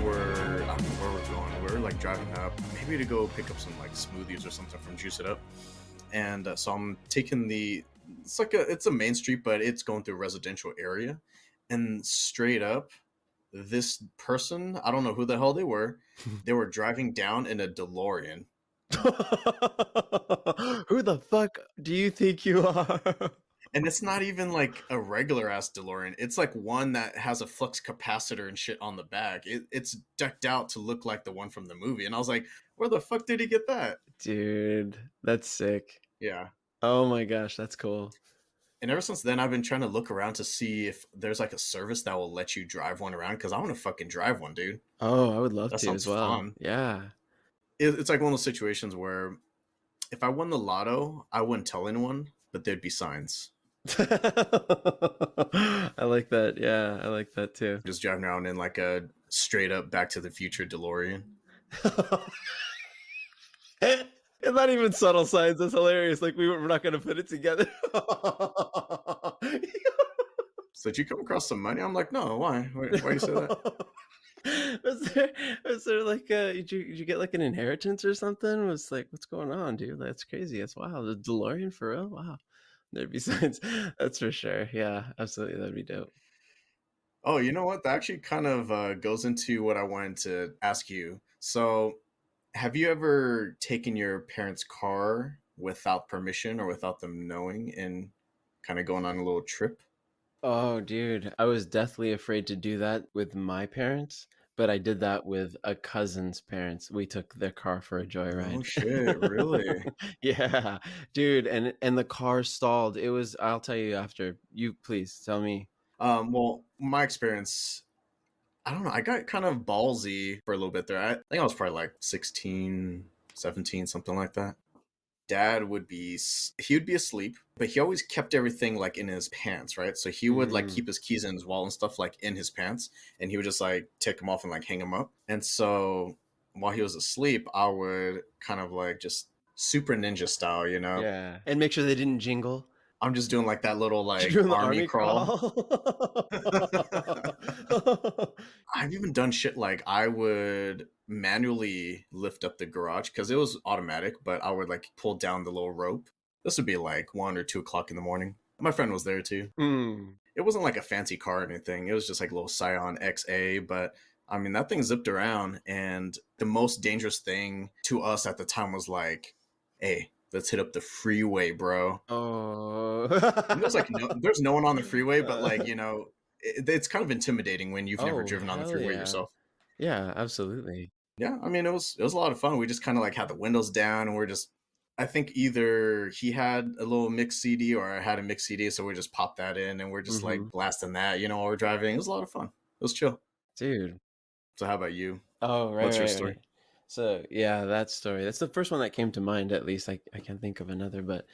were, I don't know where we're going. We were like driving up, maybe to go pick up some like smoothies or something from Juice It Up. And so I'm taking it's a main street, but it's going through a residential area. And straight up, this person, I don't know who the hell they were driving down in a DeLorean. Who the fuck do you think you are? And it's not even like a regular ass DeLorean. It's like one that has a flux capacitor and shit on the back. It's decked out to look like the one from the movie. And I was like, where the fuck did he get that? Dude, that's sick. Yeah. Oh my gosh, that's cool. And ever since then, I've been trying to look around to see if there's like a service that will let you drive one around because I want to fucking drive one, dude. Oh, I would love That to sounds as well. fun. Yeah. It's like one of those situations where if I won the lotto, I wouldn't tell anyone, but there'd be signs. I like that. Yeah, I like that too. Just driving around in like a straight up Back to the Future DeLorean. It's not even subtle signs. That's hilarious. Like we're not gonna put it together. So did you come across some money? I'm like, no, why? Why do you say that? Was there like did you get like an inheritance or something? Was like, what's going on, dude? That's crazy. That's wow. The DeLorean for real? Wow. There'd be signs. That's for sure. Yeah, absolutely. That'd be dope. Oh, you know what? That actually kind of goes into what I wanted to ask you. So, have you ever taken your parents' car without permission or without them knowing and kind of going on a little trip? Oh, dude, I was deathly afraid to do that with my parents, but I did that with a cousin's parents. We took their car for a Oh joyride. shit, really? Yeah, dude, and the car stalled. It was, I'll tell you after. You please tell me. Well, my experience, I don't know. I got kind of ballsy for a little bit there. I think I was probably like 16, 17, something like that. Dad he would be asleep, but he always kept everything like in his pants, right? So he would like Mm. keep his keys in his wallet and stuff like in his pants, and he would just like take them off and like hang them up. And so while he was asleep, I would kind of like just super ninja style, you know? Yeah, and make sure they didn't jingle. I'm just doing like that little You're like doing the army army crawl. crawl. I've even done shit like I would manually lift up the garage because it was automatic, but I would like pull down the little rope. This would be like 1 or 2 o'clock in the morning. My friend was there too. Mm. It wasn't like a fancy car or anything. It was just like a little Scion XA, but I mean that thing zipped around, and the most dangerous thing to us at the time was like, "Hey, let's hit up the freeway, bro." Oh. And there's no one on the freeway, but like it's kind of intimidating when you've never Oh, driven on the hell freeway yeah. yourself. Yeah, absolutely. Yeah, I mean it was a lot of fun. We just kind of like had the windows down, and we're just. I think either he had a little mix CD or I had a mix CD, so we just popped that in and we're just like Hmm. blasting that, while we're driving. It was a lot of fun. It was chill. Dude. So how about you? Oh, What's your right. story? So yeah, that story. That's the first one that came to mind, at least. I can't think of another, but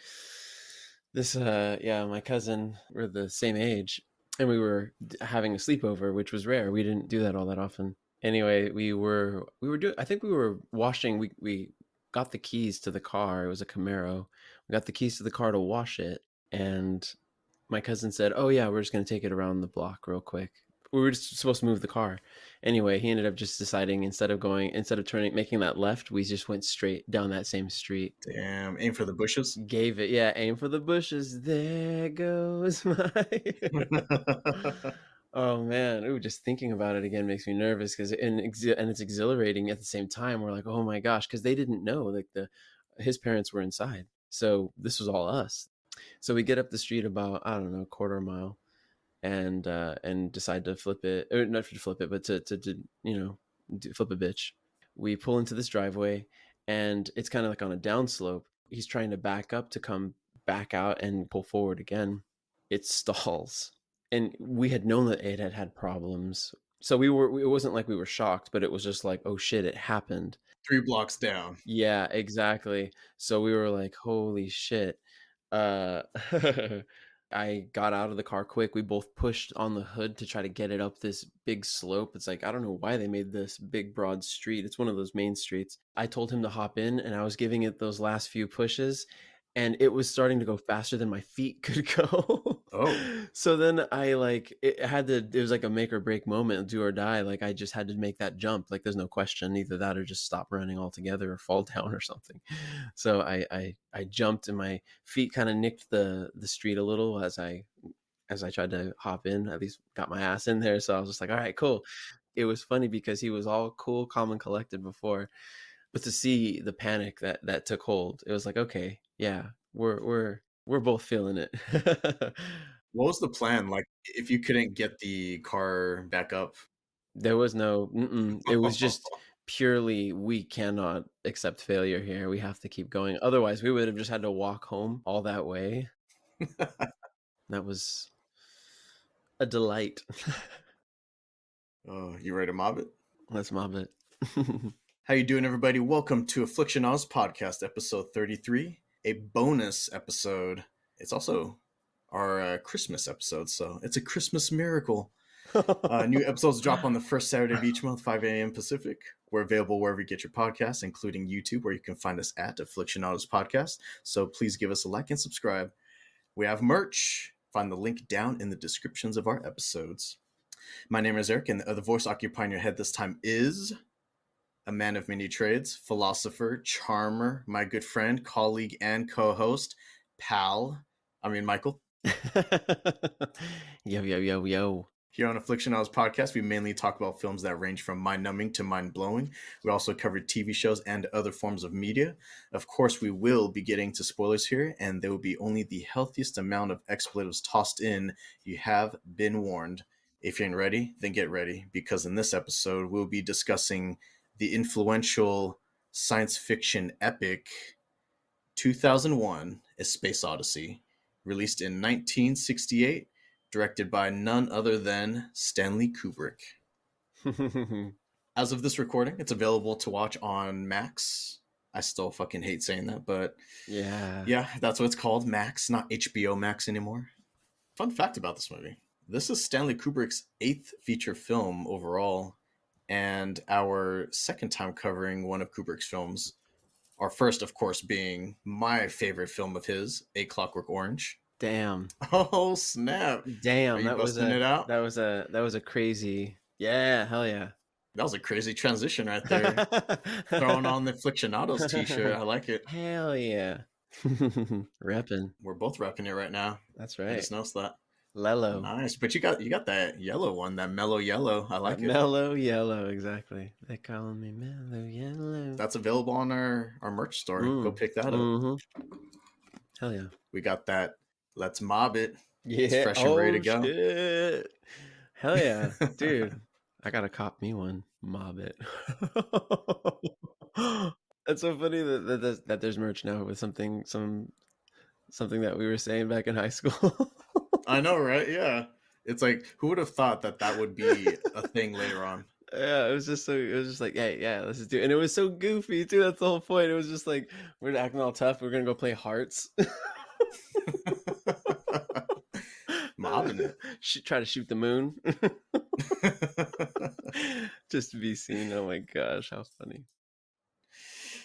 this yeah, my cousin, we're the same age, and we were having a sleepover, which was rare. We didn't do that all that often. Anyway, we were doing, I think we were washing, we got the keys to the car. It was a Camaro. We got the keys to the car to wash it, and my cousin said, "Oh yeah, we're just gonna take it around the block real quick." We were just supposed to move the car. Anyway, he ended up just deciding, instead of turning, making that left, we just went straight down that same street. Damn, aim for the bushes. Gave it, yeah, aim for the bushes. There goes my. Oh man, ooh, just thinking about it again makes me nervous because and it's exhilarating at the same time. We're like, oh my gosh, because they didn't know, like his parents were inside, so this was all us. So we get up the street about, I don't know, quarter mile, and decide to flip it, or not to flip it, but to flip a bitch. We pull into this driveway, and it's kind of like on a downslope. He's trying to back up to come back out and pull forward again. It stalls, and we had known that it had problems. So it wasn't like we were shocked, but it was just like, oh shit, it happened. 3 blocks down. Yeah, exactly. So we were like, holy shit. Uh, I got out of the car quick. We both pushed on the hood to try to get it up this big slope. It's like, I don't know why they made this big, broad street. It's one of those main streets. I told him to hop in, and I was giving it those last few pushes, and it was starting to go faster than my feet could go. Oh, So then I like it was like a make or break moment, do or die. Like I just had to make that jump. Like there's no question, either that or just stop running altogether or fall down or something. So I jumped and my feet kind of nicked the street a little as I tried to hop in. At least got my ass in there. So I was just like, all right, cool. It was funny because he was all cool, calm, and collected before, but to see the panic that took hold, it was like, okay, yeah, we're both feeling it. what was the plan? Like, if you couldn't get the car back up? There was no, it was just purely, we cannot accept failure here. We have to keep going. Otherwise, we would have just had to walk home all that way. That was a delight. Oh, you ready to mob it? Let's mob it. How you doing, everybody? Welcome to Aflixionados podcast, episode 33, a bonus episode. It's also our Christmas episode, so it's a Christmas miracle. New episodes drop on the first Saturday of each month, 5 a.m. Pacific. We're available wherever you get your podcasts, including YouTube, where you can find us at Aflixionados Podcast. So please give us a like and subscribe. We have merch. Find the link down in the descriptions of our episodes. My name is Eric, and the other voice occupying your head this time is a man of many trades, philosopher, charmer, my good friend, colleague, and co-host, Michael. Yo, yo, yo, yo. Here on Aflixionados podcast, we mainly talk about films that range from mind-numbing to mind-blowing. We also cover TV shows and other forms of media. Of course, we will be getting to spoilers here, and there will be only the healthiest amount of expletives tossed in. You have been warned. If you ain't ready, then get ready, because in this episode, we'll be discussing the influential science fiction epic 2001: A Space Odyssey, released in 1968, directed by none other than Stanley Kubrick. As of this recording, it's available to watch on Max. I still fucking hate saying that, but yeah, that's what it's called, Max, not HBO Max anymore. Fun fact about this movie: this is Stanley Kubrick's 8th feature film overall, and our second time covering one of Kubrick's films. Our first, of course, being my favorite film of his, A Clockwork Orange. Damn. Oh snap! Damn, Are you busting it out? that was a crazy, yeah, hell yeah. That was a crazy transition right there. Throwing on the Aflixionados t-shirt. I like it. Hell yeah. Reppin'. We're both repping it right now. That's I right. just noticed that. Lello. Nice. But you got that yellow one, that mellow yellow. I like it. Mellow yellow, exactly. They call me mellow yellow. That's available on our merch store. Go pick that up. Hell yeah. We got that Let's Mob It. Yeah. It's fresh and ready to go. Shit. Hell yeah. Dude, I gotta cop me one. Mob it. That's so funny that there's merch now with something that we were saying back in high school. I know, right? Yeah. It's like, who would have thought that would be a thing later on? Yeah, it was just like, hey, yeah, let's just do it. And it was so goofy too. That's the whole point. It was just like, we're acting all tough. We're gonna go play hearts. Mobbing it. Try to shoot the moon. Just to be seen. Oh my gosh, how funny.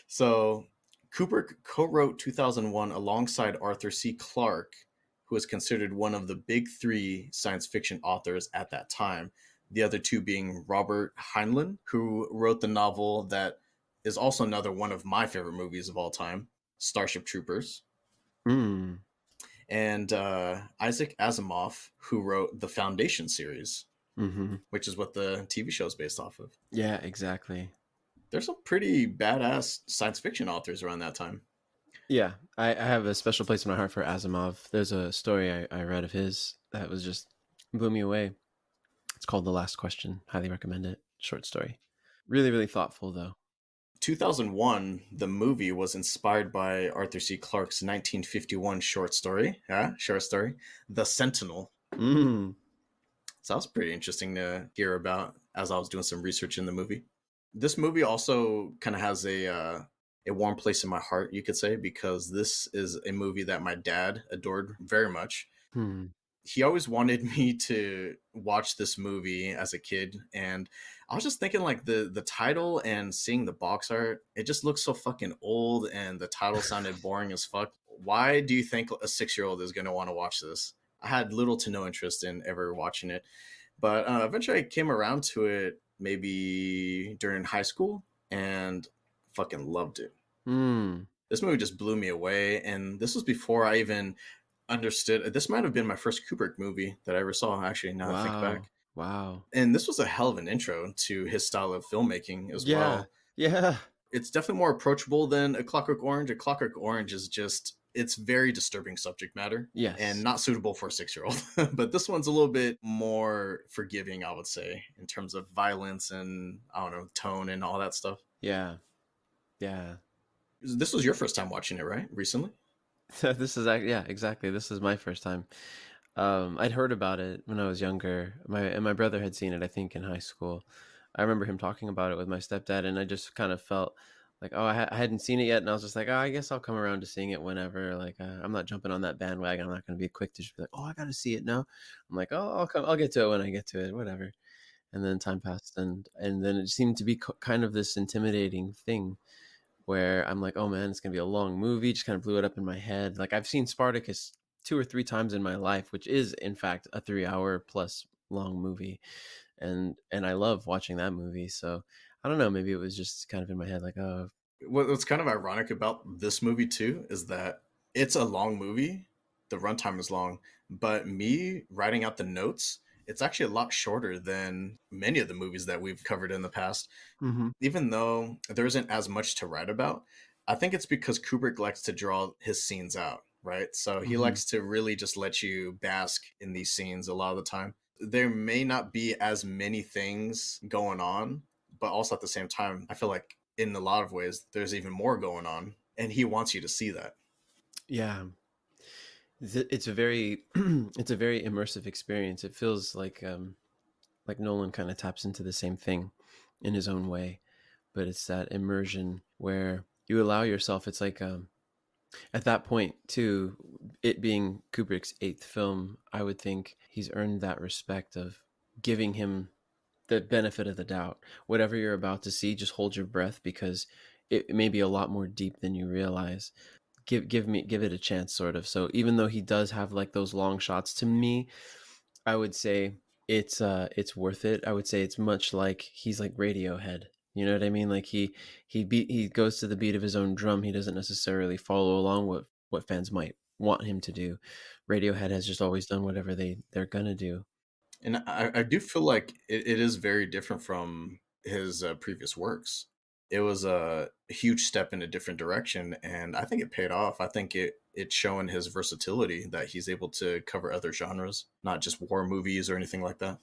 So Kubrick co-wrote 2001 alongside Arthur C. Clarke, who is considered one of the big three science fiction authors at that time. The other two being Robert Heinlein, who wrote the novel that is also another one of my favorite movies of all time, Starship Troopers. And Isaac Asimov, who wrote the Foundation series, which is what the TV show is based off of. Yeah, exactly. There's some pretty badass science fiction authors around that time. Yeah, I have a special place in my heart for Asimov. There's a story I read of his that was just blew me away. It's called The Last Question. Highly recommend it. Short story. Really, really thoughtful, though. 2001, the movie was inspired by Arthur C. Clarke's 1951 short story, The Sentinel. So that was pretty interesting to hear about as I was doing some research in the movie. This movie also kind of has a warm place in my heart, you could say, because this is a movie that my dad adored very much. He always wanted me to watch this movie as a kid, and I was just thinking, like, the title and seeing the box art, it just looks so fucking old, and the title sounded boring as fuck. Why do you think a 6-year-old is going to want to watch this? I had little to no interest in ever watching it. But eventually I came around to it maybe during high school and fucking loved it. Hmm. This movie just blew me away. And this was before I even understood. This might have been my first Kubrick movie that I ever saw, actually, now that I think Wow. back. Wow. And this was a hell of an intro to his style of filmmaking as Yeah. well. Yeah. It's definitely more approachable than A Clockwork Orange. A Clockwork Orange is just, it's very disturbing subject matter and Yes. not suitable for a 6-year old. But this one's a little bit more forgiving, I would say, in terms of violence and, I don't know, tone and all that stuff. Yeah. Yeah. This was your first time watching it, right? Recently? This is yeah, exactly. This is my first time. I'd heard about it when I was younger. My brother had seen it, I think, in high school. I remember him talking about it with my stepdad, and I just kind of felt like, oh, I hadn't seen it yet, and I was just like, oh, I guess I'll come around to seeing it whenever. Like, I'm not jumping on that bandwagon. I'm not going to be quick to just be like, oh, I got to see it now. I'm like, oh, I'll get to it when I get to it, whatever. And then time passed, and then it seemed to be kind of this intimidating thing where I'm like, oh man, it's gonna be a long movie. Just kind of blew it up in my head. Like I've seen Spartacus 2 or 3 times in my life, which is in fact a 3 hour plus long movie, and I love watching that movie. So I don't know, maybe it was just kind of in my head, like, oh, What's kind of ironic about this movie too is that it's a long movie. The runtime is long, but me writing out the notes, it's actually a lot shorter than many of the movies that we've covered in the past. mm-hmm. Even though there isn't as much to write about, I think it's because Kubrick likes to draw his scenes out, right? So he Mm-hmm. likes to really just let you bask in these scenes a lot of the time. There may not be as many things going on, but also at the same time, I feel like in a lot of ways, there's even more going on, and he wants you to see that. Yeah, it's a very it's a very immersive experience. It feels like Nolan kind of taps into the same thing in his own way, but it's that immersion where you allow yourself. It's like at that point too, it being Kubrick's eighth film, I would think he's earned that respect of giving him the benefit of the doubt. Whatever you're about to see, just hold your breath because it may be a lot more deep than you realize. Give it a chance, sort of. So even though he does have like those long shots, to me I would say it's worth it. I would say it's much like he's like Radiohead. You know what I mean? Like he goes to the beat of his own drum. He doesn't necessarily follow along what fans might want him to do. Radiohead has just always done whatever they're gonna do. And I do feel like it is very different from his previous works. It was a huge step in a different direction, and I think it paid off. I think it's showing his versatility that he's able to cover other genres, not just war movies or anything like that.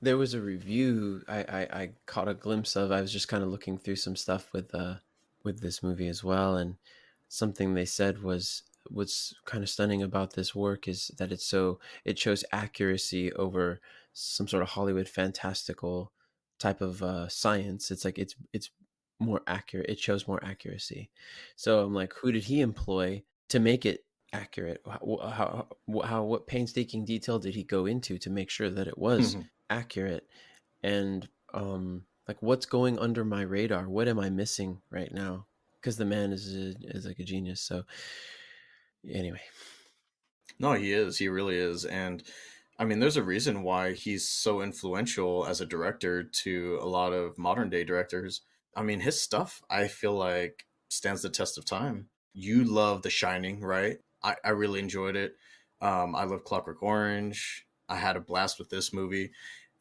There was a review I caught a glimpse of. I was just kind of looking through some stuff with this movie as well, and something they said was what's kind of stunning about this work is that it shows accuracy over some sort of Hollywood fantastical type of science. It's like it's more accurate. It shows more accuracy. So I'm like, who did he employ to make it accurate? What painstaking detail did he go into to make sure that it was accurate? And like what's going under my radar? What am I missing right now? Because the man is like a genius. So anyway, No, he is. He really is. And I mean, there's a reason why he's so influential as a director to a lot of modern day directors. I mean, his stuff, I feel like, stands the test of time. You love The Shining, right? I really enjoyed it. I love Clockwork Orange. I had a blast with this movie.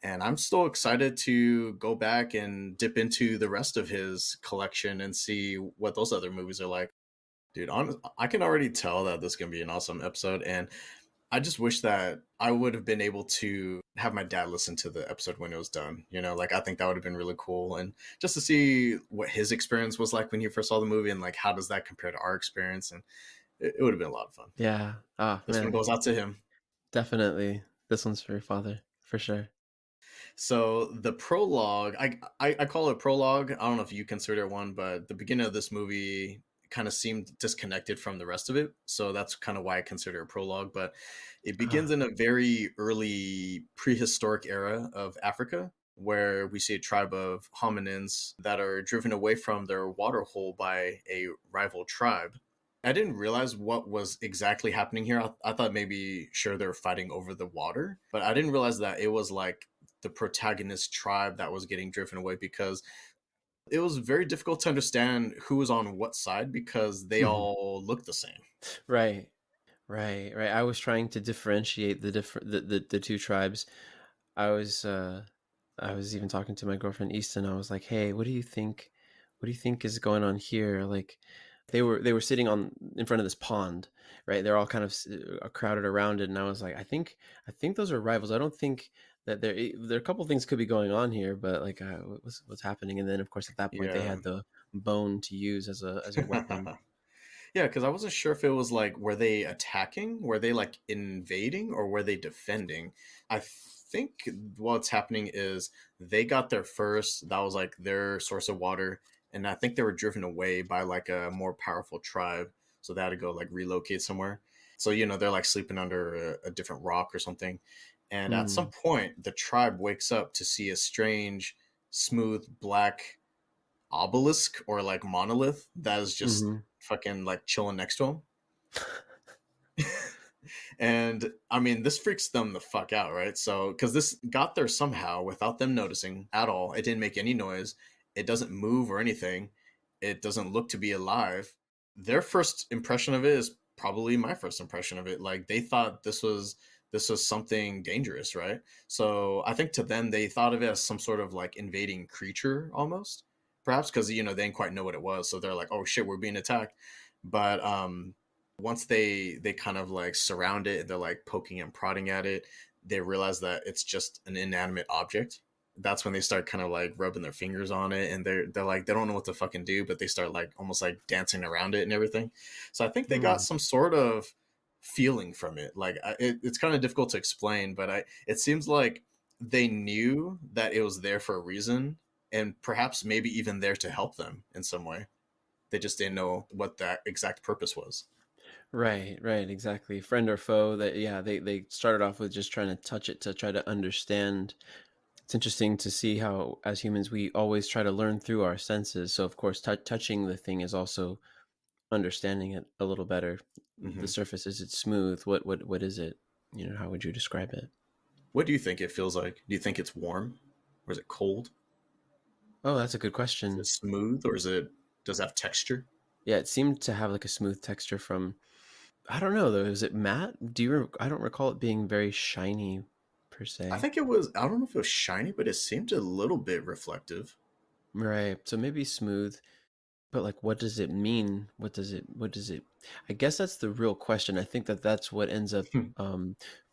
And I'm still excited to go back and dip into the rest of his collection and see what those other movies are like. Dude, I can already tell that this is gonna be an awesome episode, and I just wish that I would have been able to have my dad listen to the episode when it was done. You know, like I think that would have been really cool, and just to see what his experience was like when he first saw the movie, and like how does that compare to our experience, and it would have been a lot of fun. yeah. Ah, This one man, goes out to him. definitely. This one's for your father for sure. So the prologue, I call it prologue. I don't know if you consider it one, but the beginning of this movie kind of seemed disconnected from the rest of it. So that's kind of why I consider it prologue. But it begins Ah, in a very early prehistoric era of Africa, where we see a tribe of hominins that are driven away from their water hole by a rival tribe. I didn't realize what was exactly happening here. I thought maybe sure they were fighting over the water, but I didn't realize that it was like the protagonist tribe that was getting driven away because it was very difficult to understand who was on what side because they Mhm. all looked the same. Right. Right, right. I was trying to differentiate the different the two tribes. I was I was even talking to my girlfriend Easton. I was like, "Hey, what do you think is going on here?" Like they were sitting on in front of this pond, right? They're all kind of crowded around it, and I was like, I think those are rivals. I don't think that there are a couple things could be going on here, but like what's happening? And then of course at that point they Yeah. had the bone to use as a weapon. Yeah, because I wasn't sure if it was like, were they attacking? Were they like invading or were they defending? I think what's happening is they got there first. That was like their source of water. And I think they were driven away by like a more powerful tribe. So they had to go like relocate somewhere. So, they're like sleeping under a different rock or something. And at some Mm. point, the tribe wakes up to see a strange, smooth, black obelisk or like monolith that is just Hmm. fucking like chilling next to him. And I mean, this freaks them the fuck out, right? So, because this got there somehow without them noticing at all, it didn't make any noise, it doesn't move or anything, it doesn't look to be alive. Their first impression of it is probably my first impression of it. Like they thought this was something dangerous, right? So I think to them they thought of it as some sort of like invading creature almost, perhaps because they didn't quite know what it was. So they're like, oh shit, we're being attacked. But once they kind of like surround it, they're like poking and prodding at it, they realize that it's just an inanimate object. That's when they start kind of like rubbing their fingers on it, and they're like they don't know what to fucking do, but they start like almost like dancing around it and everything. So I think they got Mm. some sort of feeling from it. Like it's kind of difficult to explain, but it seems like they knew that it was there for a reason, and perhaps maybe even there to help them in some way. They just didn't know what that exact purpose was. Right, right, exactly. Friend or foe, that yeah, they started off with just trying to touch it to try to understand. It's interesting to see how as humans we always try to learn through our senses. So of course touching the thing is also understanding it a little better. The Hmm. surface, is it smooth? What is it? You know, how would you describe it? What do you think it feels like? Do you think it's warm, or is it cold? Oh, that's a good Is it question. smooth, or does it have texture? Yeah, it seemed to have like a smooth texture from I don't know though. Is it matte? I don't recall it being very shiny per I se. think it was. I don't know if it was shiny, but it seemed a little bit reflective. Right. So maybe smooth. But like, what does it mean? What does it, I guess that's the real question. I think that that's what ends up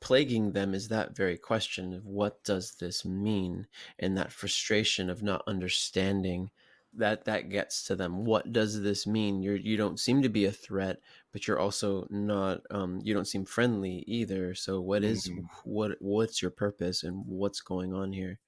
plaguing them is that very question of what does this mean? And that frustration of not understanding that gets to them. What does this mean? You don't seem to be a threat, but you're also not, you don't seem friendly either. So Mm. what's your purpose and what's going on here?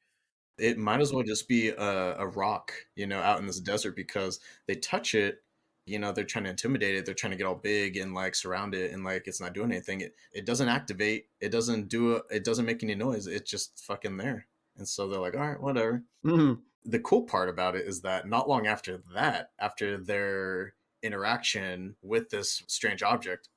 It might as well just be a rock, out in this desert because they touch it. They're trying to intimidate it. They're trying to get all big and like surround it, and like it's not doing anything. It doesn't activate. It doesn't do it. It doesn't make any noise. It's just fucking there. And so they're like, all right, whatever. The cool part about it is that not long after that, after their interaction with this strange object,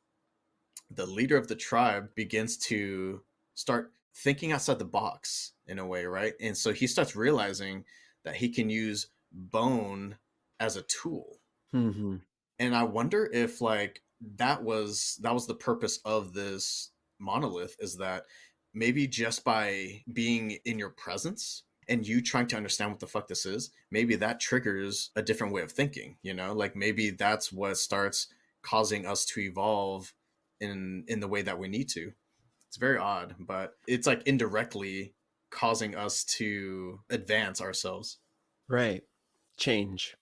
the leader of the tribe begins to start thinking outside the box in a way, right? And so he starts realizing that he can use bone as a tool. Mm-hmm. And I wonder if like that was the purpose of this monolith, is that maybe just by being in your presence and you trying to understand what the fuck this is, maybe that triggers a different way of thinking, like maybe that's what starts causing us to evolve in the way that we need to. It's very odd, but it's like indirectly causing us to advance ourselves. Right. Change.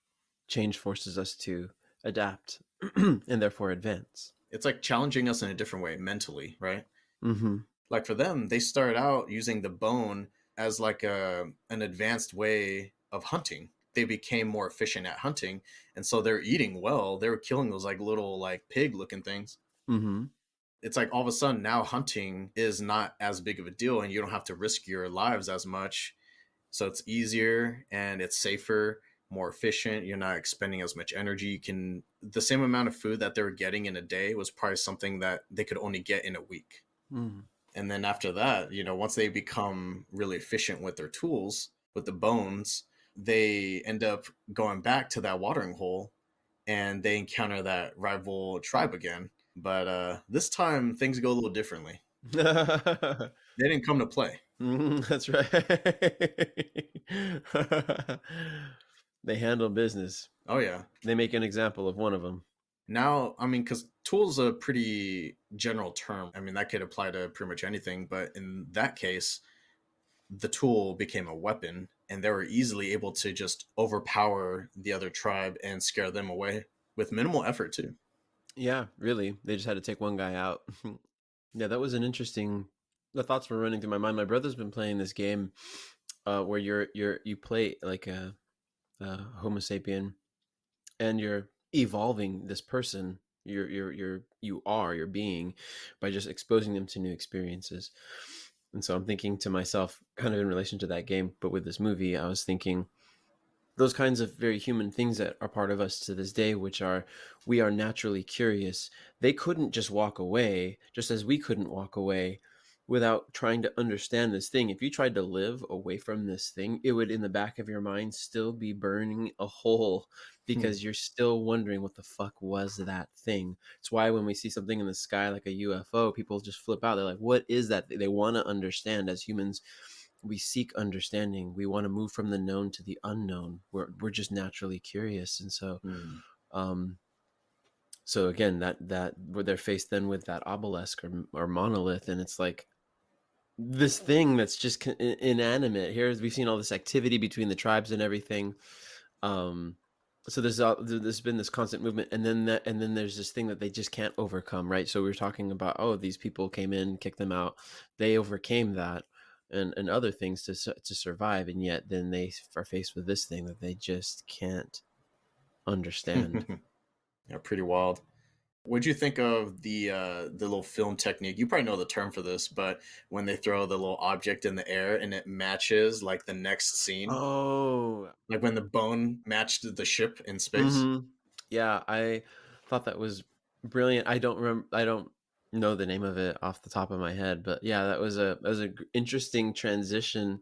Change forces us to adapt and therefore advance. It's like challenging us in a different way mentally, right? Mm-hmm. Like for them, they started out using the bone as like an advanced way of hunting. They became more efficient at hunting, and so they're eating well. They were killing those like little like pig looking things. Mm-hmm. It's like all of a sudden now hunting is not as big of a deal, and you don't have to risk your lives as much. So it's easier and it's safer. more efficient. You're not expending as much energy. You can the same amount of food that they were getting in a day was probably something that they could only get in a week. Mm. And then after that, once they become really efficient with their tools, with the bones, they end up going back to that watering hole and they encounter that rival tribe again. But this time things go a little differently. They didn't come to play. That's right. They handle business. Oh yeah. They make an example of one of them. Now, I mean, because tool's a pretty general term. I mean, that could apply to pretty much anything. But in that case, the tool became a weapon, and they were easily able to just overpower the other tribe and scare them away with minimal effort too. Yeah, really. They just had to take one guy out. Yeah, that was an interesting. The thoughts were running through my mind. My brother's been playing this game, where you play like a Homo sapien, and you're evolving this person. Your being, by just exposing them to new experiences. And so I'm thinking to myself, kind of in relation to that game, but with this movie, I was thinking those kinds of very human things that are part of us to this day, which are we are naturally curious. They couldn't just walk away, just as we couldn't walk away without trying to understand this thing. If you tried to live away from this thing, it would in the back of your mind still be burning a hole, Hmm. because you're still wondering what the fuck was that thing. It's why when we see something in the sky like a UFO, people just flip out. They're like, what is that? They want to understand. As humans, we seek understanding. We want to move from the known to the unknown. We're just naturally curious. And so Hmm. um so again, that where they're faced then with that obelisk or monolith, and it's like this thing that's just inanimate. Here's we've seen all this activity between the tribes and everything. um so there's been this constant movement, and then there's this thing that they just can't overcome, right? So we were talking about, oh, these people came in, kicked them out, they overcame that, and other things to survive, and yet then they are faced with this thing that they just can't understand. Yeah, pretty wild. What'd you think of the little film technique? You probably know the term for this, but when they throw the little object in the air and it matches like the next scene, Oh, like when the bone matched the ship in space. mm-hmm. Yeah, I thought that was brilliant. I don't know the name of it off the top of my head, but yeah, interesting transition,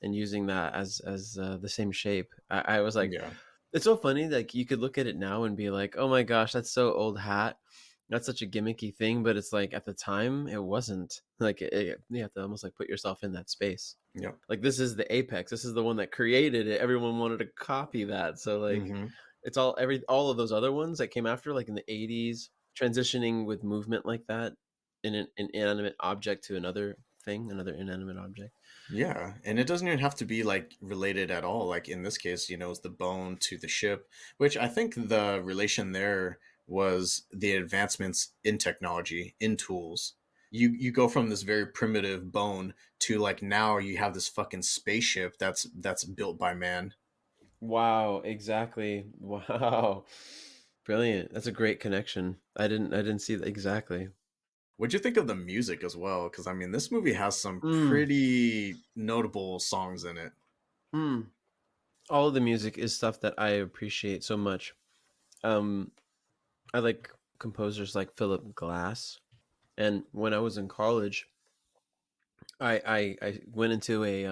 and using that as the same shape. I was like, Yeah. it's so funny. Like you could look at it now and be like, oh my gosh, that's so old hat. That's such a gimmicky thing, but it's like at the time it wasn't. Like you have to almost like put yourself in that space. Yep. Like this is the apex. This is the one that created it. Everyone wanted to copy that. So like Hmm. it's all of those other ones that came after, like in the 80s, transitioning with movement like that in an inanimate object to another thing, another inanimate object. Yeah, and it doesn't even have to be like related at all. Like in this case, it's the bone to the ship, which I think the relation there was the advancements in technology, in tools. You go from this very primitive bone to like now you have this fucking spaceship that's built by man. Wow, exactly. Wow. Brilliant. That's a great connection. I didn't see that exactly. What'd you think of the music as well? Because I mean, this movie has some Mm. pretty notable songs in it. Mm. All of the music is stuff that I appreciate so much. Um I like composers like Philip Glass. And when I was in college, I went into a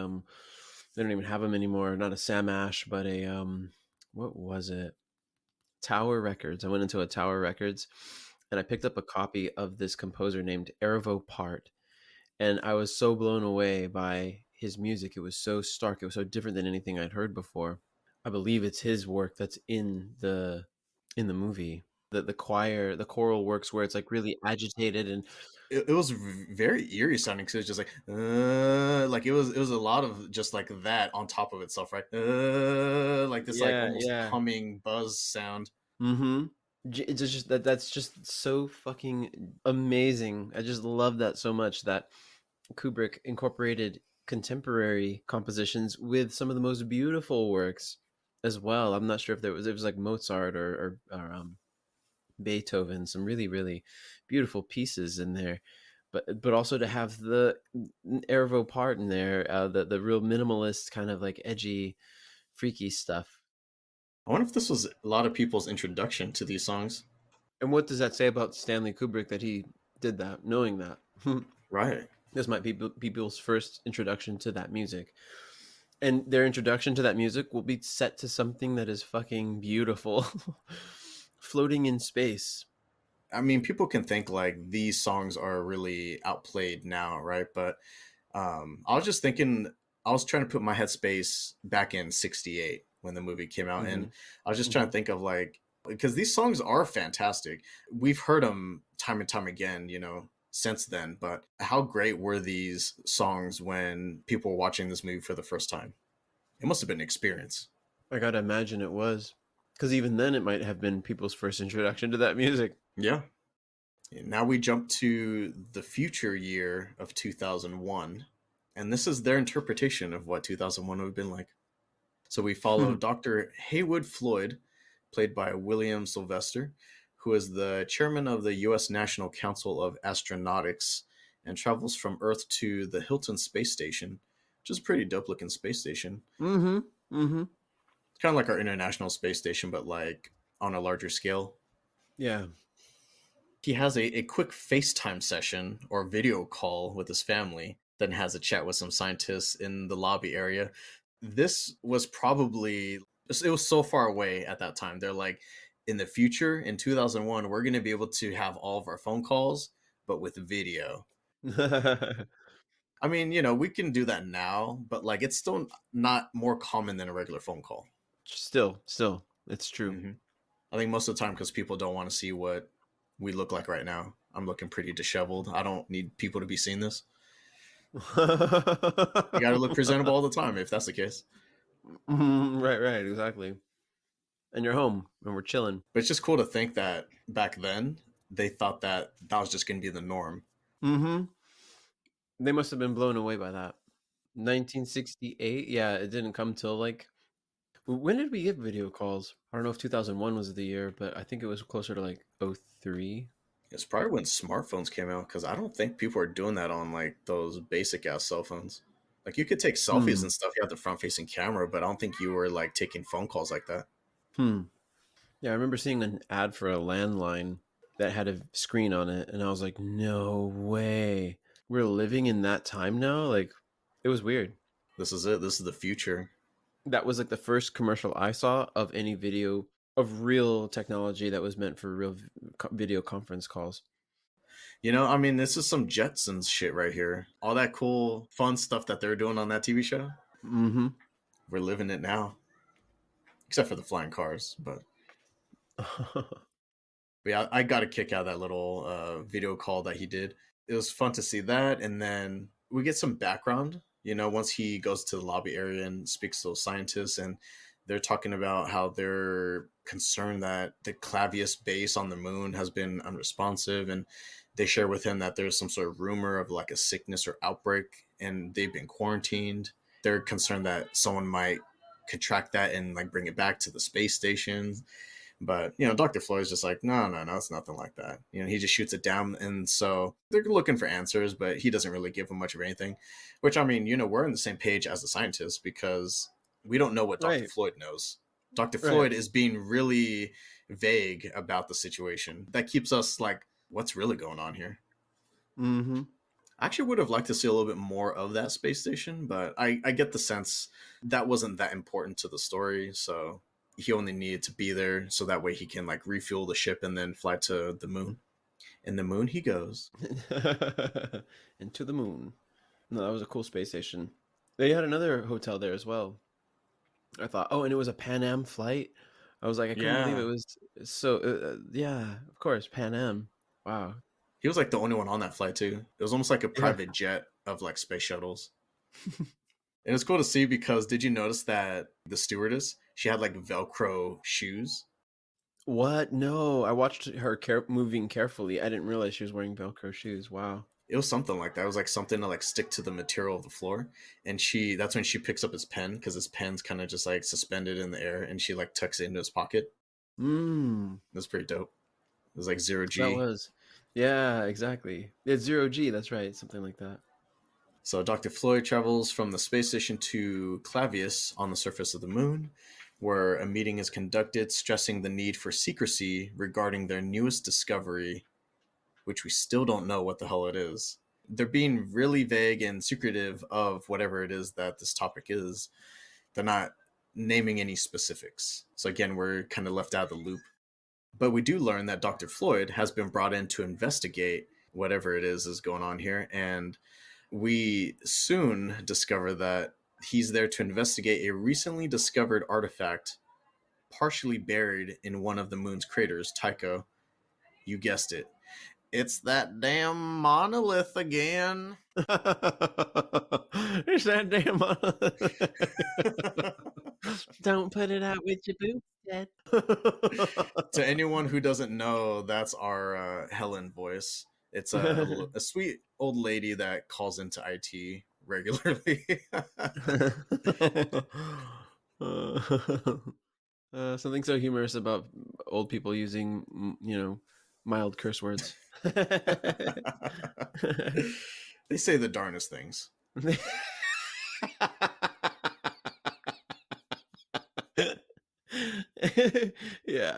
they don't even have them anymore. Not a Sam Ash, but a what was it? Tower Records. I went into a Tower Records, and I picked up a copy of this composer named Ervo Part, and I was so blown away by his music. It was so stark. It was so different than anything I'd heard before. I believe it's his work that's in the movie. The choir, the choral works where it's like really agitated and It was very eerie sounding because it's just like it was a lot of just like that on top of itself, right? Like this like yeah, almost yeah. humming buzz sound. Mm-hmm. It's just that's just so fucking amazing. I just love that so much that Kubrick incorporated contemporary compositions with some of the most beautiful works as well. I'm not sure if it was like Mozart or Beethoven, some really really beautiful pieces in there, but also to have the Ervo part in there, the real minimalist kind of like edgy, freaky stuff. I wonder if this was a lot of people's introduction to these songs. And what does that say about Stanley Kubrick that he did that, knowing that? Right. This might be people's first introduction to that music. And their introduction to that music will be set to something that is fucking beautiful. Floating in space. I mean, people can think like these songs are really outplayed now, right? But I was just thinking, I was trying to put my headspace back in '68 when the movie came out, and Mm-hmm. I was just trying Mm-hmm. to think of like, because these songs are fantastic. We've heard them time and time again, since then. But how great were these songs when people were watching this movie for the first time? It must have been an experience. I gotta imagine it was. Because even then, it might have been people's first introduction to that music. Yeah. Now we jump to the future year of 2001, and this is their interpretation of what 2001 would have been like. So we follow Dr. Haywood Floyd, played by William Sylvester, who is the chairman of the U.S. National Council of Astronautics and travels from Earth to the Hilton space station, which is a pretty dope looking space station. Mm-hmm. Mm-hmm. It's kind of like our International Space Station, but like on a larger scale. Yeah. He has a quick FaceTime session or video call with his family, then has a chat with some scientists in the lobby area. This was probably, it was so far away at that time. They're like, in the future, in 2001, we're going to be able to have all of our phone calls, but with video. I mean, we can do that now, but like it's still not more common than a regular phone call. Still, it's true. hmm I think most of the time because people don't want to see what we look like right now. I'm looking pretty disheveled. I don't need people to be seeing this. You got to look presentable all the time if that's the case. Right, exactly. And you're home, and we're chilling. But it's just cool to think that back then they thought that that was just going to be the norm. Mm-hmm. They must have been blown away by that. 1968. Yeah, it didn't come till like. When did we get video calls? I don't know if 2001 was the year, but I think it was closer to like '03. It's probably when smartphones came out because I don't think people are doing that on like those basic ass cell phones. Like you could take selfies Hmm. and stuff. You have the front facing camera, but I don't think you were like taking phone calls like that. Hmm. Yeah, I remember seeing an ad for a landline that had a screen on it, and I was like, no way. We're living in that time now? Like, it was weird. This is it. This is the future. That was like the first commercial I saw of any video of real technology that was meant for real video conference calls. I mean, this is some Jetsons shit right here. All that cool, fun stuff that they're doing on that TV show. Mm-hmm. We're living it now, except for the flying cars. But yeah, I got a kick out of that little video call that he did. It was fun to see that, and then we get some background. Once he goes to the lobby area and speaks to those scientists, and they're talking about how they're concerned that the Clavius base on the moon has been unresponsive, and they share with him that there's some sort of rumor of like a sickness or outbreak, and they've been quarantined. They're concerned that someone might contract that and like bring it back to the space station. But Dr. Floyd's just like, no, no, no, it's nothing like that. He just shoots it down, and so they're looking for answers, but he doesn't really give them much of anything. Which I mean, we're on the same page as the scientists because we don't know what Dr. Right, Floyd knows. Dr. right. Floyd is being really vague about the situation. That keeps us like, what's really going on here? Mm-hmm. I actually would have liked to see a little bit more of that space station, but I get the sense that wasn't that important to the story, so he only needed to be there so that way he can like refuel the ship and then fly to the moon. And the moon he goes. And to the moon. No, that was a cool space station. They had another hotel there as well. I thought, oh, and it was a Pan Am flight. I was like, I couldn't believe it Yeah. was so. Yeah, of course, Pan Am. Wow. He was like the only one on that flight too. It was almost like a Yeah. private jet of like space shuttles. And it's cool to see because did you notice that the stewardess, she had like Velcro shoes? What? No, I watched her moving carefully. I didn't realize she was wearing Velcro shoes. Wow. It was something like that. It was like something to like stick to the material of the floor. And that's when she picks up his pen because his pen's kind of just like suspended in the air and she like tucks it into his pocket. Mm, It was pretty dope. It was like zero that G. was. Yeah, exactly. It's 0G. That's right. Something like that. So Dr. Floyd travels from the space station to Clavius on the surface of the moon. where a meeting is conducted stressing the need for secrecy regarding their newest discovery, which we still don't know what the hell it is. They're being really vague and secretive of whatever it is that this topic is. They're not naming any specifics. So again, we're kind of left out of the loop. But we do learn that Dr. Floyd has been brought in to investigate whatever it is going on here. And we soon discover that he's there to investigate a recently discovered artifact partially buried in one of the moon's craters. Tycho, you guessed it. It's that damn monolith again. It's that damn Don't put it out with your boots, Dad. To anyone who doesn't know, that's our Helen voice. It's a sweet old lady that calls into IT regularly. Something so humorous about old people using, mild curse words. They say the darnest things. Yeah.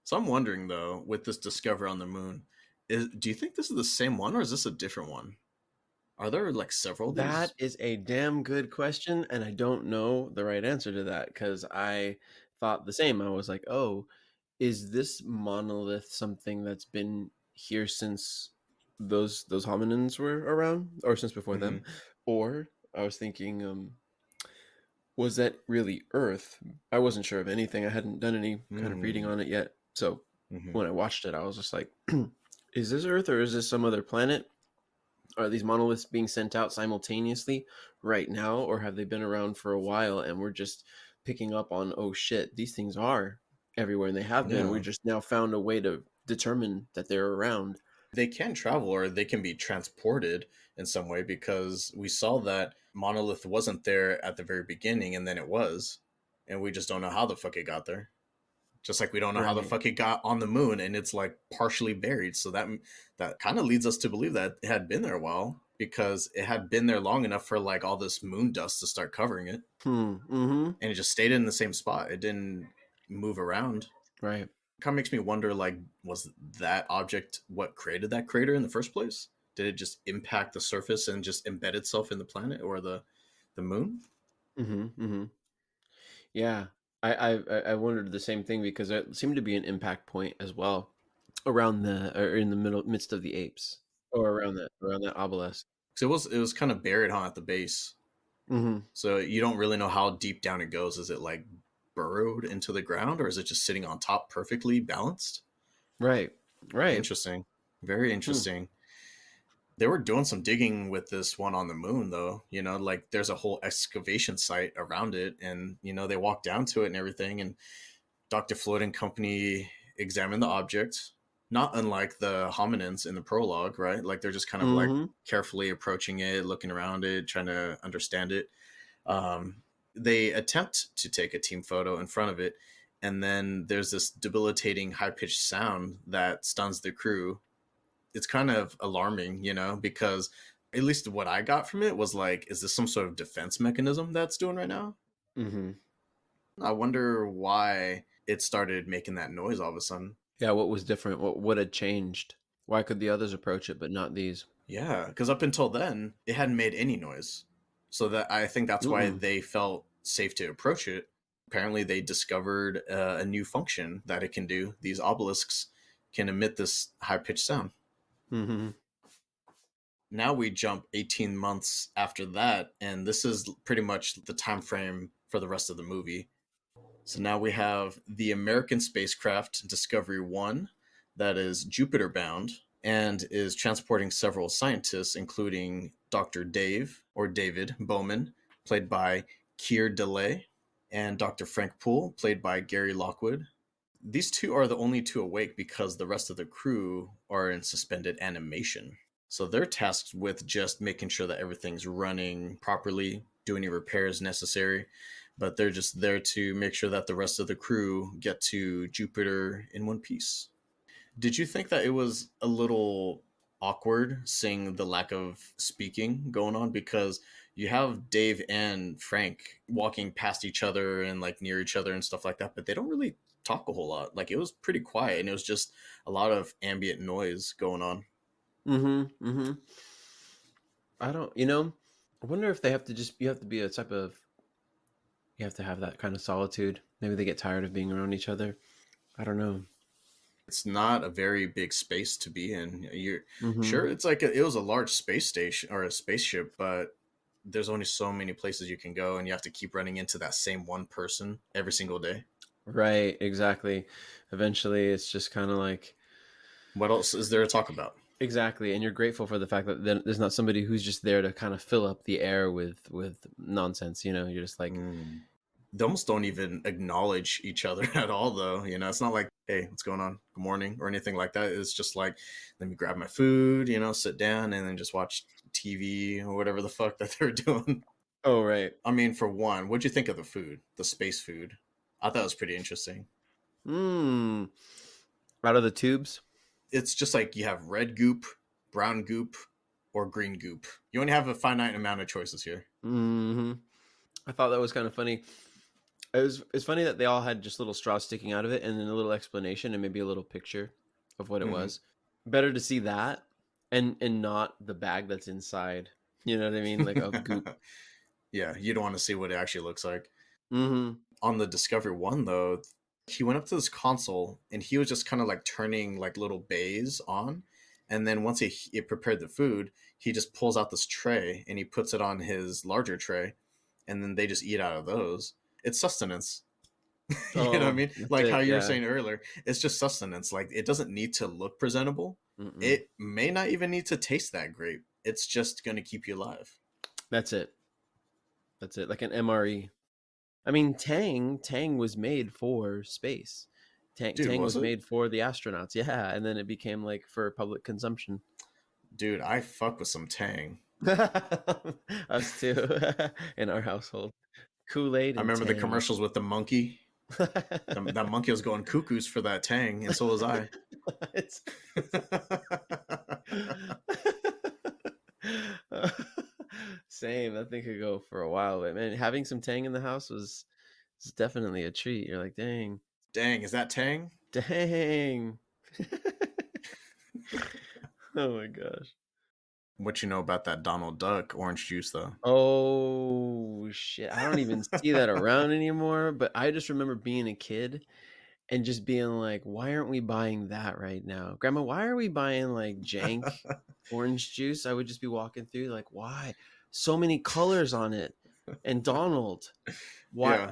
So I'm wondering though, with this discovery on the moon, do you think this is the same one or is this a different one? Are there like several of That these? is a damn good question, and I don't know the right answer to that because I thought the same. I was like, oh, is this monolith something that's been here since those hominins were around, or since before them? Mm-hmm. Or I was thinking, was that really Earth? I wasn't sure of anything. I hadn't done any kind of reading Mm-hmm. on it yet. So Mm-hmm. when I watched it, I was just like, is this Earth or is this some other planet? Are these monoliths being sent out simultaneously right now, or have they been around for a while and we're just picking up on, oh shit, these things are everywhere and they have been. We Yeah. just now found a way to determine that they're around. They can travel or they can be transported in some way because we saw that Monolith wasn't there at the very beginning and then it was. And we just don't know how the fuck it got there. Just like we don't know how the Right. fuck it got on the moon and it's like partially buried. So that kind of leads us to believe that it had been there a while because it had been there long enough for like all this moon dust to start covering it. Mm-hmm. And it just stayed in the same spot. It didn't move around. Right. Kind of makes me wonder like was that object what created that crater in the first place? Did it just impact the surface and just embed itself in the planet or the moon? Mm-hmm. Mm-hmm. Yeah. I wondered the same thing because there seemed to be an impact point as well around or in the midst of the apes, or around that obelisk. So it was kind of buried at the base. Mm-hmm. So you don't really know how deep down it goes. Is it like burrowed into the ground or is it just sitting on top perfectly balanced? Right. Right. Interesting. Very Hmm. interesting. They were doing some digging with this one on the moon though, like there's a whole excavation site around it and they walked down to it and everything and Dr. Floyd and company examine the object, not unlike the hominins in the prologue, right? Like they're just kind of like Mm-hmm. carefully approaching it, looking around it, trying to understand it. Um, they attempt to take a team photo in front of it, and then there's this debilitating high pitched sound that stuns the crew. It's kind of alarming, because at least what I got from it was like, is this some sort of defense mechanism that's doing right now? Mm-hmm. I wonder why it started making that noise all of a sudden. Yeah, what was different? What had changed? Why could the others approach it but not these? Yeah, because up until then, it hadn't made any noise. So that I think that's why Mm-mm. they felt safe to approach it. Apparently, they discovered a new function that it can do. These obelisks can emit this high pitched sound. Mm-hmm. Now we jump 18 months after that, and this is pretty much the time frame for the rest of the movie. So now we have the American spacecraft Discovery 1 that is Jupiter bound and is transporting several scientists, including Dr. Dave or David Bowman, played by Keir DeLay, and Dr. Frank Poole, played by Gary Lockwood. These two are the only two awake because the rest of the crew are in suspended animation. So they're tasked with just making sure that everything's running properly, do any repairs necessary, but they're just there to make sure that the rest of the crew get to Jupiter in one piece. Did you think that it was a little awkward seeing the lack of speaking going on, because you have Dave and Frank walking past each other and like near each other and stuff like that, but they don't really talk a whole lot. Like it was pretty quiet and it was just a lot of ambient noise going on. Mm-hmm. Mm-hmm. I don't, I wonder if they have to you have to be a type of, you have to have that kind of solitude. Maybe they get tired of being around each other. I don't know. It's not a very big space to be in. You're Mm-hmm. sure it's like it was a large space station or a spaceship, but there's only so many places you can go, and you have to keep running into that same one person every single day. Right, exactly. Eventually, it's just kind of like, What else is there to talk about? exactly, and you're grateful for the fact that there's not somebody who's just there to kind of fill up the air with nonsense. You're just like, Mm. They almost don't even acknowledge each other at all, though. It's not like, hey, what's going on? Good morning, or anything like that. It's just like, let me grab my food, sit down, and then just watch TV or whatever the fuck that they're doing. oh right, I mean, for one, what'd you think of the food, the space food? I thought it was pretty interesting. hmm, out of the tubes. It's just like you have red goop, brown goop, or green goop. You only have a finite amount of choices here. Hmm. I thought that was kind of funny. It's funny that they all had just little straws sticking out of it, and then a little explanation and maybe a little picture of what it Mm-hmm. was. Better to see that and not the bag that's inside. You know what I mean? Like of goop. Yeah, you don't want to see what it actually looks like. Mm-hmm. On the Discovery One, though, he went up to this console and he was just kind of like turning like little bays on. And then once he prepared the food, he just pulls out this tray and he puts it on his larger tray. And then they just eat out of those. It's sustenance. You know what I Oh, mean? that's Like how it. you were Yeah. saying earlier, it's just sustenance. Like it doesn't need to look presentable. Mm-mm. It may not even need to taste that great. It's just going to keep you alive. That's it. That's it. Like an MRE. I mean, Tang was made for space. Dude, Tang was was it? made for the astronauts. Yeah, and then it became like for public consumption. Dude, I fuck with some Tang. Us too, in our household. Kool-Aid I and remember the Tang. commercials with the monkey. That monkey was going cuckoos for that Tang, and so was I. It's- Same. That thing could go for a while, but man, having some Tang in the house was definitely a treat. You're like, dang, Dang, is that Tang? dang. Oh my gosh. What you know about that Donald Duck orange juice, though? Oh shit. I don't even see that around anymore, but I just remember being a kid and just being like, why aren't we buying that right now? Grandma, why are we buying like jank orange juice? I would just be walking through like, why? So many colors on it. And Donald, why Yeah,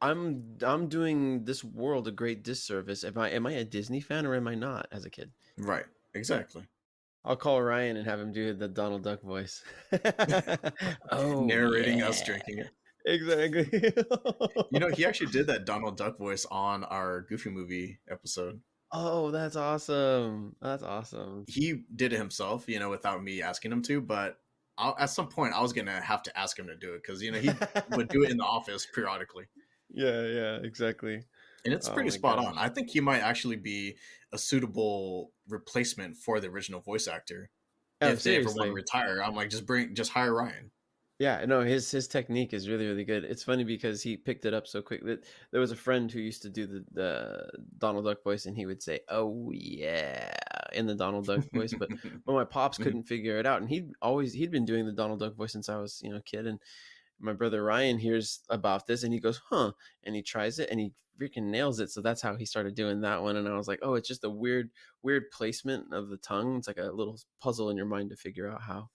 I'm doing this world a great disservice. Am I a Disney fan or am I not as a kid? right. Exactly. I'll call Ryan and have him do the Donald Duck voice. Oh Narrating us yeah. drinking it. Exactly. He actually did that Donald Duck voice on our Goofy movie episode. Oh, that's awesome. That's awesome. He did it himself, without me asking him to, but at some point I was going to have to ask him to do it because, he would do it in the office periodically. Yeah, yeah, exactly. And it's Oh pretty my spot on. gosh. I think he might actually be a suitable replacement for the original voice actor Oh, if they ever want to seriously. retire. I'm like, just hire Ryan. Yeah, no, his technique is really, really good. It's funny because he picked it up so quick that there was a friend who used to do the Donald Duck voice and he would say, "Oh yeah," in the Donald Duck voice, but my pops couldn't figure it out and he'd been doing the Donald Duck voice since I was, a kid, and my brother Ryan hears about this and he goes, "Huh," and he tries it and he freaking nails it. So that's how he started doing that one. And I was like, "Oh, it's just a weird placement of the tongue. It's like a little puzzle in your mind to figure out how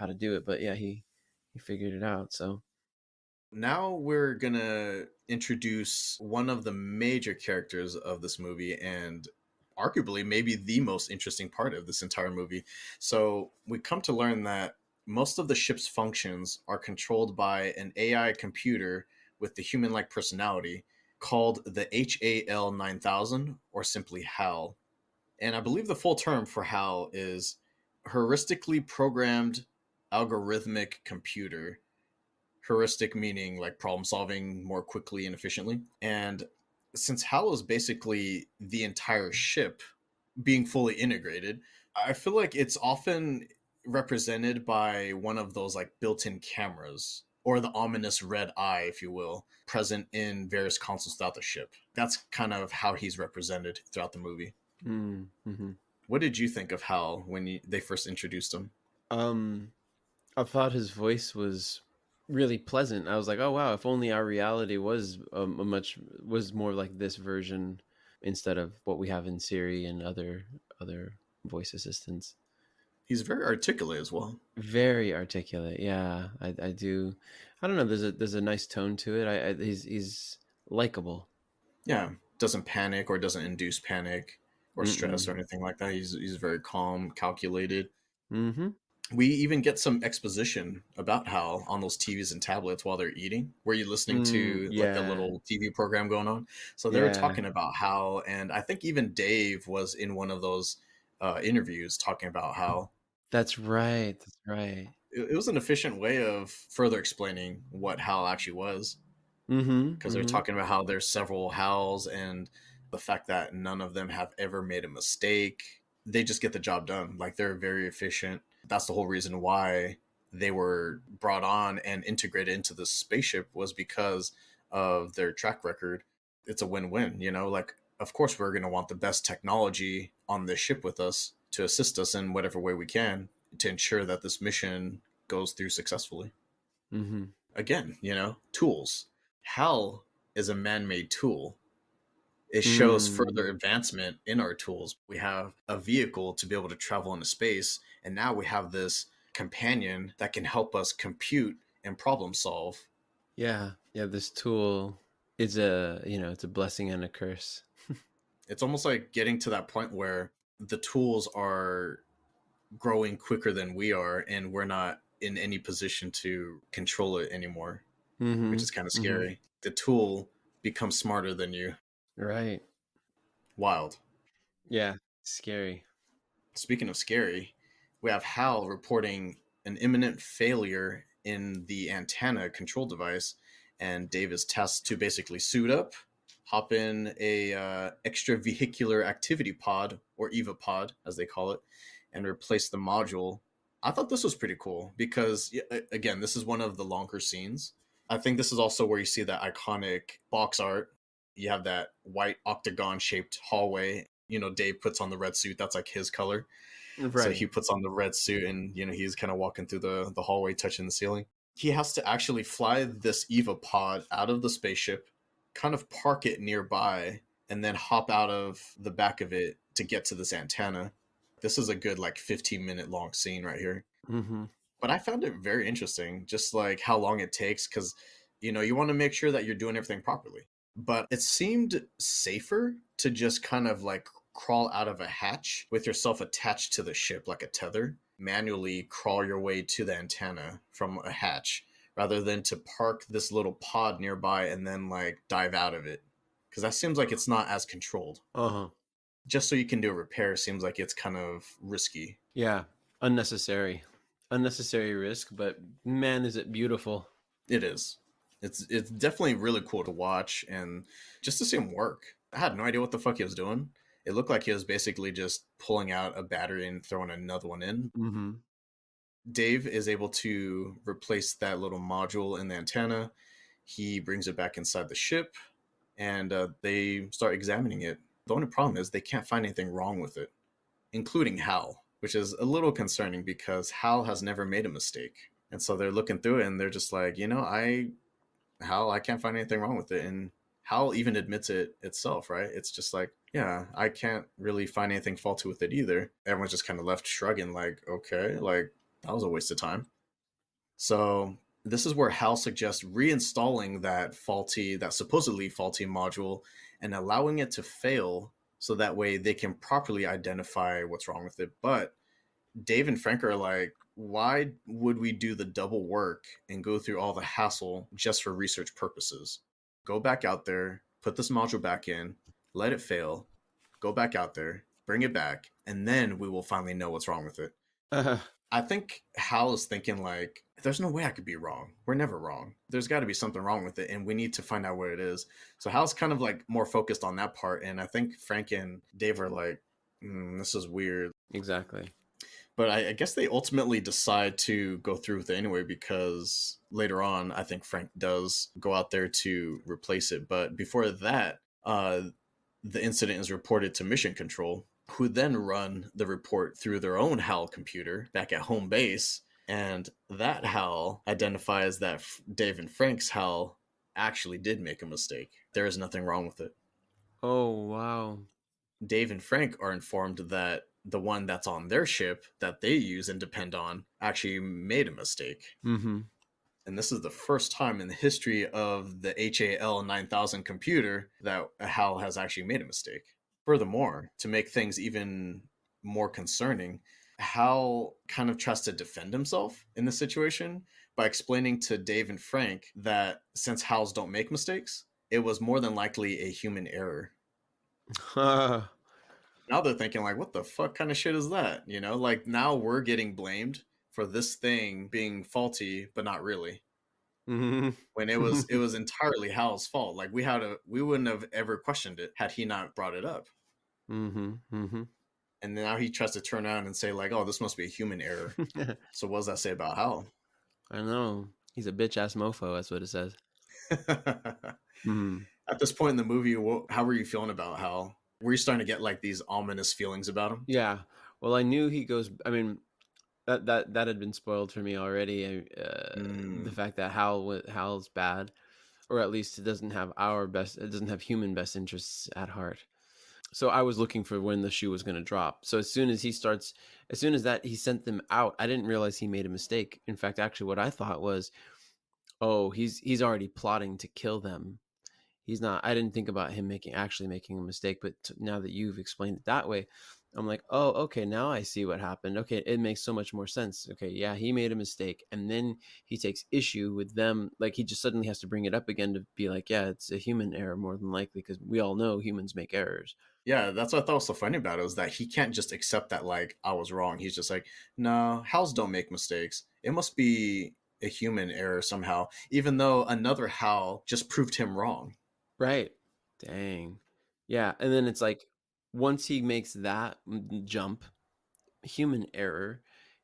to do it." But yeah, he figured it out. So Now we're going to introduce one of the major characters of this movie and arguably maybe the most interesting part of this entire movie. So we come to learn that most of the ship's functions are controlled by an AI computer with the human like personality called the HAL 9000 or simply HAL. And I believe the full term for HAL is heuristically programmed algorithmic computer. Heuristic meaning like problem solving more quickly and efficiently. And since HAL is basically the entire ship being fully integrated, I feel like it's often represented by one of those like built-in cameras or the ominous red eye, if you will, present in various consoles throughout the ship. That's kind of how he's represented throughout the movie. Mm-hmm. What did you think of Hal when they first introduced him? Um, I thought his voice was really pleasant. I was like, oh wow, if only our reality was a much was more like this version instead of what we have in Siri and other voice assistants. He's very articulate as well. Very articulate. Yeah, I do. I don't know. There's a nice tone to it. He's likable. Yeah, doesn't panic or doesn't induce panic or stress or Mm-mm. anything like that. He's very calm, calculated. Mm-hmm. We even get some exposition about Hal on those TVs and tablets while they're eating, where you're listening to like the Yeah. little TV program going on. So they were Yeah. talking about Hal, and I think even Dave was in one of those interviews talking about Hal. That's right. That's right. It was an efficient way of further explaining what Hal actually was, Mm-hmm. because they're Mm-hmm. talking about how there's several Hals and the fact that none of them have ever made a mistake. They just get the job done. Like they're very efficient. That's the whole reason why they were brought on and integrated into the spaceship, was because of their track record. It's a win-win, you know, like of course we're going to want the best technology on this ship with us to assist us in whatever way we can to ensure that this mission goes through successfully. Mm-hmm. Again, you know, tools. Hal is a man-made tool. It shows Mm. further advancement in our tools. We have a vehicle to be able to travel into space, and now we have this companion that can help us compute and problem solve. Yeah. Yeah. This tool is it's a blessing and a curse. It's almost like getting to that point where the tools are growing quicker than we are, and we're not in any position to control it anymore, which Mm-hmm. is kind of Mm-hmm. scary. The tool becomes smarter than you. Right. Wild. Yeah. Scary. Speaking of scary, we have Hal reporting an imminent failure in the antenna control device, and Dave is tasked to basically suit up, hop in a extra vehicular activity pod, or EVA pod as they call it, and replace the module. I thought this was pretty cool because, again, this is one of the longer scenes. I think this is also where you see that iconic box art. You have that white octagon shaped hallway. You know, Dave puts on the red suit. That's like his color. So Right. he puts on the red suit, and you know he's kind of walking through the hallway, touching the ceiling. He has to actually fly this Eva pod out of the spaceship, kind of park it nearby, and then hop out of the back of it to get to this antenna. This is a good like 15-minute long scene right here. Mm-hmm. But I found it very interesting, just like how long it takes, because you know you want to make sure that you're doing everything properly. But it seemed safer to just kind of like crawl out of a hatch with yourself attached to the ship like a tether, manually crawl your way to the antenna from a hatch, rather than to park this little pod nearby and then like dive out of it. Because that seems like it's not as controlled. Uh-huh. Just so you can do a repair seems like it's kind of risky. Yeah. Unnecessary. Unnecessary risk, but man, is it beautiful. It is. It's definitely really cool to watch, and just to see him work. I had no idea what the fuck he was doing. It looked like he was basically just pulling out a battery and throwing another one in. Mm-hmm. Dave is able to replace that little module in the antenna. He brings it back inside the ship, and they start examining it. The only problem is they can't find anything wrong with it, including Hal, which is a little concerning because Hal has never made a mistake. And so they're looking through it and they're just like, you know, Hal, I can't find anything wrong with it. And Hal even admits it itself, right? It's just like, yeah, I can't really find anything faulty with it either. Everyone's just kind of left shrugging, like, okay, like that was a waste of time. So this is where Hal suggests reinstalling that supposedly faulty module and allowing it to fail so that way they can properly identify what's wrong with it. But Dave and Frank are like, why would we do the double work and go through all the hassle just for research purposes? Go back out there, put this module back in, let it fail, go back out there, bring it back, and then we will finally know what's wrong with it. Uh, I think Hal is thinking like, there's no way I could be wrong. We're never wrong. There's got to be something wrong with it, and we need to find out what it is. So Hal's kind of like more focused on that part, and I think Frank and Dave are like, this is weird. Exactly. But I guess they ultimately decide to go through with it anyway, because later on, I think Frank does go out there to replace it. But before that, the incident is reported to Mission Control, who then run the report through their own HAL computer back at home base. And that HAL identifies that Dave and Frank's HAL actually did make a mistake. There is nothing wrong with it. Oh, wow. Dave and Frank are informed that the one that's on their ship that they use and depend on actually made a mistake. Mm-hmm. And this is the first time in the history of the H.A.L. 9000 computer that HAL has actually made a mistake. Furthermore, to make things even more concerning, HAL kind of tries to defend himself in this situation by explaining to Dave and Frank that since HALs don't make mistakes, it was more than likely a human error. Now they're thinking like, what the fuck kind of shit is that? You know, like now we're getting blamed for this thing being faulty, but not really. Mm-hmm. When it was entirely Hal's fault. Like we wouldn't have ever questioned it had he not brought it up. Mm-hmm. Mm-hmm. And now he tries to turn around and say like, oh, this must be a human error. So what does that say about Hal? I know. He's a bitch ass mofo. That's what it says. Mm. At this point in the movie, how were you feeling about Hal? Were you starting to get like these ominous feelings about him? Yeah. Well, I knew he goes. I mean, that had been spoiled for me already. The Mm. fact that Hal's bad, or at least it doesn't have our best. It doesn't have human best interests at heart. So I was looking for when the shoe was going to drop. So as soon as that he sent them out, I didn't realize he made a mistake. In fact, actually, what I thought was, oh, he's already plotting to kill them. He's not. I didn't think about him actually making a mistake, but now that you've explained it that way, I'm like, oh, okay, now I see what happened. Okay, it makes so much more sense. Okay, yeah, he made a mistake, and then he takes issue with them. Like he just suddenly has to bring it up again to be like, yeah, it's a human error more than likely, because we all know humans make errors. Yeah, that's what I thought was so funny about it, was that he can't just accept that like I was wrong. He's just like, no, Hals don't make mistakes. It must be a human error somehow, even though another Hal just proved him wrong. Right. Dang. Yeah, and then it's like once he makes that jump, human error,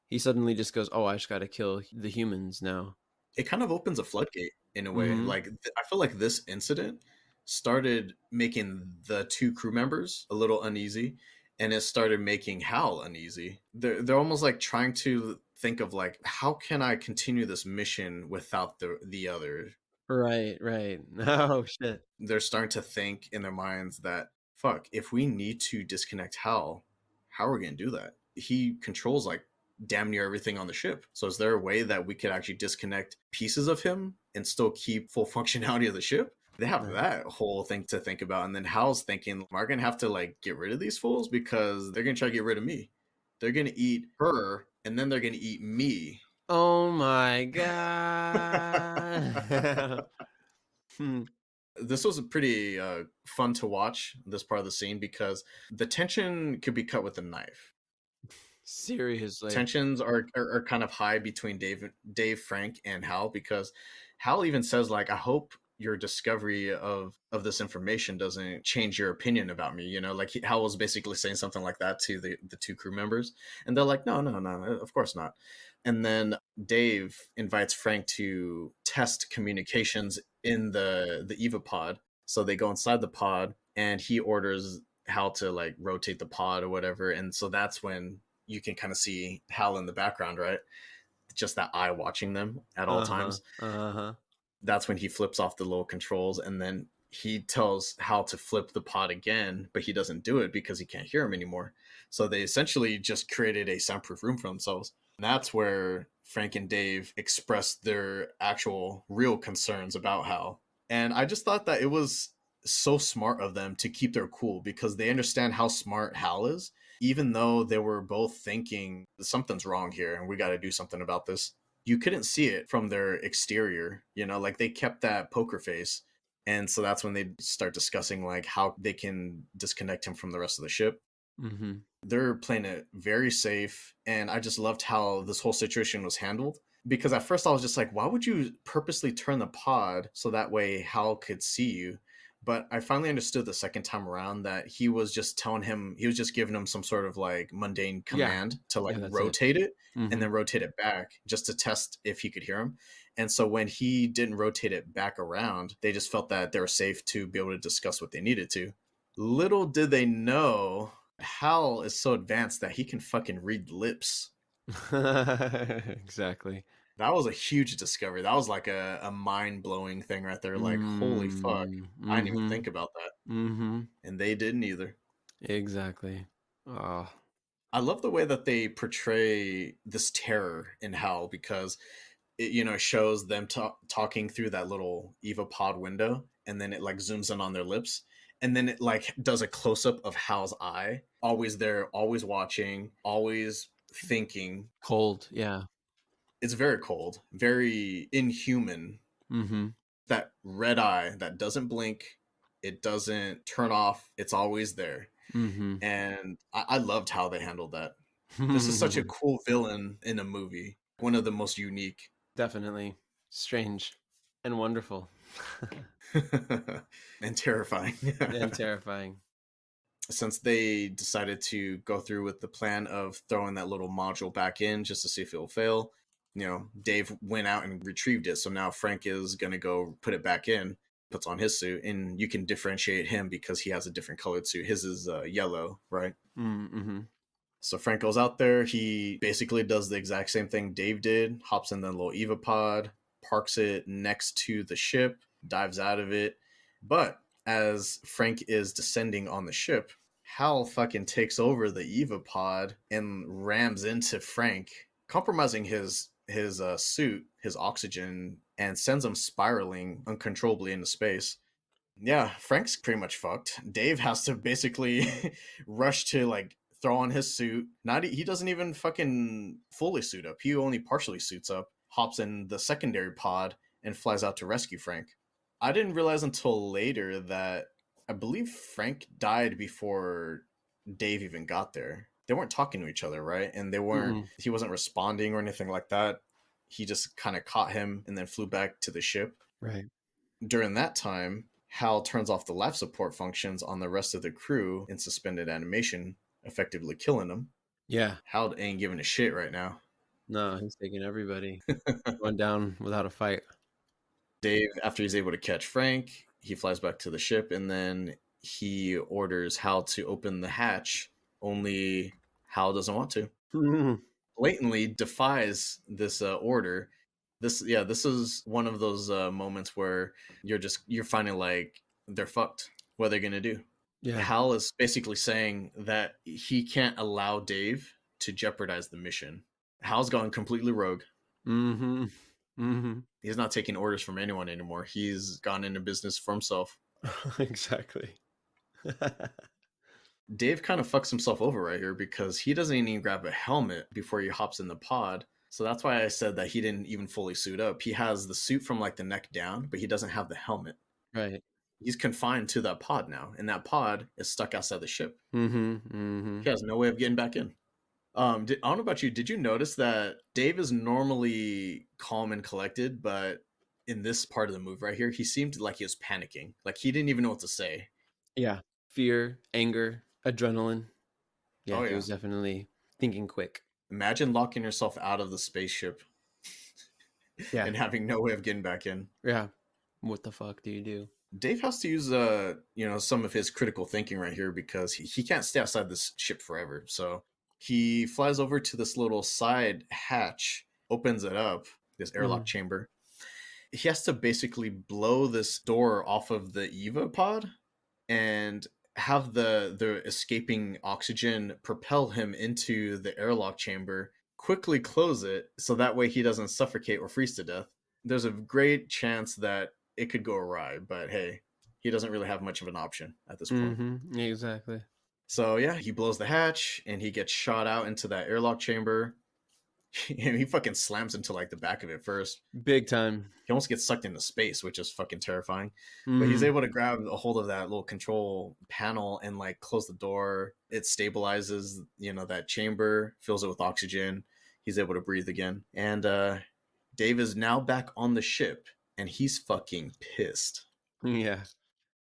he suddenly just goes, "Oh, I just got to kill the humans now." It kind of opens a floodgate in a way. Mm-hmm. Like I feel like this incident started making the two crew members a little uneasy, and it started making Hal uneasy. They're almost like trying to think of like, how can I continue this mission without the other? Right, right. Oh shit. They're starting to think in their minds that, fuck, if we need to disconnect Hal, how are we going to do that? He controls like damn near everything on the ship. So is there a way that we could actually disconnect pieces of him and still keep full functionality of the ship? They have Right. that whole thing to think about. And then Hal's thinking, am I going to have to like get rid of these fools because they're going to try to get rid of me? They're going to eat her and then they're going to eat me. Oh my god. Hmm. This was a pretty fun to watch, this part of the scene, because the tension could be cut with a knife. Seriously. Tensions are kind of high between Dave, Frank, and Hal, because Hal even says like, I hope your discovery of this information doesn't change your opinion about me. You know, like Hal was basically saying something like that to the two crew members, and they're like, no, no, no, of course not. And then Dave invites Frank to test communications in the Eva pod. So they go inside the pod, and he orders Hal to like rotate the pod or whatever. And so that's when you can kind of see Hal in the background, right? Just that eye watching them at all Uh-huh. times. Uh-huh. That's when he flips off the little controls, and then he tells Hal to flip the pod again, but he doesn't do it because he can't hear him anymore. So they essentially just created a soundproof room for themselves. And that's where Frank and Dave expressed their actual real concerns about Hal. And I just thought that it was so smart of them to keep their cool, because they understand how smart Hal is, even though they were both thinking something's wrong here and we got to do something about this. You couldn't see it from their exterior, you know, like they kept that poker face. And so that's when they start discussing like how they can disconnect him from the rest of the ship. Mm-hmm. They're playing it very safe, and I just loved how this whole situation was handled, because at first I was just like, why would you purposely turn the pod so that way Hal could see you? But I finally understood the second time around that he was just giving him some sort of like mundane Yeah. command to like Yeah, that's it. rotate it and Mhm. then rotate it back just to test if he could hear him. And so when he didn't rotate it back around, they just felt that they were safe to be able to discuss what they needed to. Little did they know, Hal is so advanced that he can fucking read lips. Exactly. That was a huge discovery. That was like a mind blowing thing right there. Like, holy fuck. Mm. I didn't even Mhm. think about that. Mhm. And they didn't either. Exactly. Oh. I love the way that they portray this terror in Hell because it, shows them talking through that little Eva pod window, and then it like zooms in on their lips, and then it like does a close up of Hal's eye, always there, always watching, always thinking. Cold, yeah. It's very cold, very inhuman. Mhm. That red eye that doesn't blink, it doesn't turn off, it's always there. Mhm. And I loved how they handled that. This is such a cool villain in a movie. One of the most unique. Definitely. Strange and wonderful. And terrifying. And terrifying. Since they decided to go through with the plan of throwing that little module back in just to see if it'll fail, Dave went out and retrieved it. So now Frank is going to go put it back in, puts on his suit, and you can differentiate him because he has a different colored suit. His is yellow, right? Mhm. So Frank goes out there. He basically does the exact same thing Dave did, hops in the little Eva pod, parks it next to the ship, dives out of it. But as Frank is descending on the ship, Hal fucking takes over the Eva pod and rams into Frank, compromising his suit, his oxygen, and sends him spiraling uncontrollably into space. Yeah, Frank's pretty much fucked. Dave has to basically rush to like throw on his suit. Not he doesn't even fucking fully suit up. He only partially suits up, hops in the secondary pod and flies out to rescue Frank. I didn't realize until later that I believe Frank died before Dave even got there. They weren't talking to each other, right? And Mm-mm. he wasn't responding or anything like that. He just kind of caught him and then flew back to the ship. Right. During that time, Hal turns off the life support functions on the rest of the crew in suspended animation, effectively killing them. Yeah. Hal ain't giving a shit right now. No, he's taking everybody. Going down without a fight. Dave, after he's able to catch Frank, he flies back to the ship and then he orders Hal to open the hatch, only Hal doesn't want to. Mhm. Blatantly defies this order. This is one of those moments where you're finding like they're fucked. What are they gonna do? Yeah. Hal is basically saying that he can't allow Dave to jeopardize the mission. Hal's gone completely rogue. Mhm. Mhm. He's not taking orders from anyone anymore. He's gone into business for himself. Exactly. Dave kind of fucks himself over right here because he doesn't even grab a helmet before he hops in the pod. So that's why I said that he didn't even fully suit up. He has the suit from like the neck down, but he doesn't have the helmet. Right. He's confined to that pod now, and that pod is stuck outside the ship. Mhm. Mhm. He has no way of getting back in. I don't know about you. Did you notice that Dave is normally calm and collected, but in this part of the movie right here, he seemed like he was panicking. Like he didn't even know what to say. Yeah. Fear, anger, adrenaline. Yeah, Oh he yeah. was definitely thinking quick. Imagine locking yourself out of the spaceship Yeah. and having no way of getting back in. Yeah. What the fuck do you do? Dave has to use some of his critical thinking right here because he can't stay outside this ship forever. So he flies over to this little side hatch, opens it up, this airlock Mhm. chamber. He has to basically blow this door off of the Eva pod and have the escaping oxygen propel him into the airlock chamber, quickly close it so that way he doesn't suffocate or freeze to death. There's a great chance that it could go awry, but hey, he doesn't really have much of an option at this point. Mhm. Exactly. So yeah, he blows the hatch and he gets shot out into that airlock chamber. And he fucking slams into like the back of it first. Big time. He almost gets sucked into space, which is fucking terrifying. But he's Mhm. able to grab a hold of that little control panel and like close the door. It stabilizes, that chamber, fills it with oxygen. He's able to breathe again. And Dave is now back on the ship and he's fucking pissed. Yeah.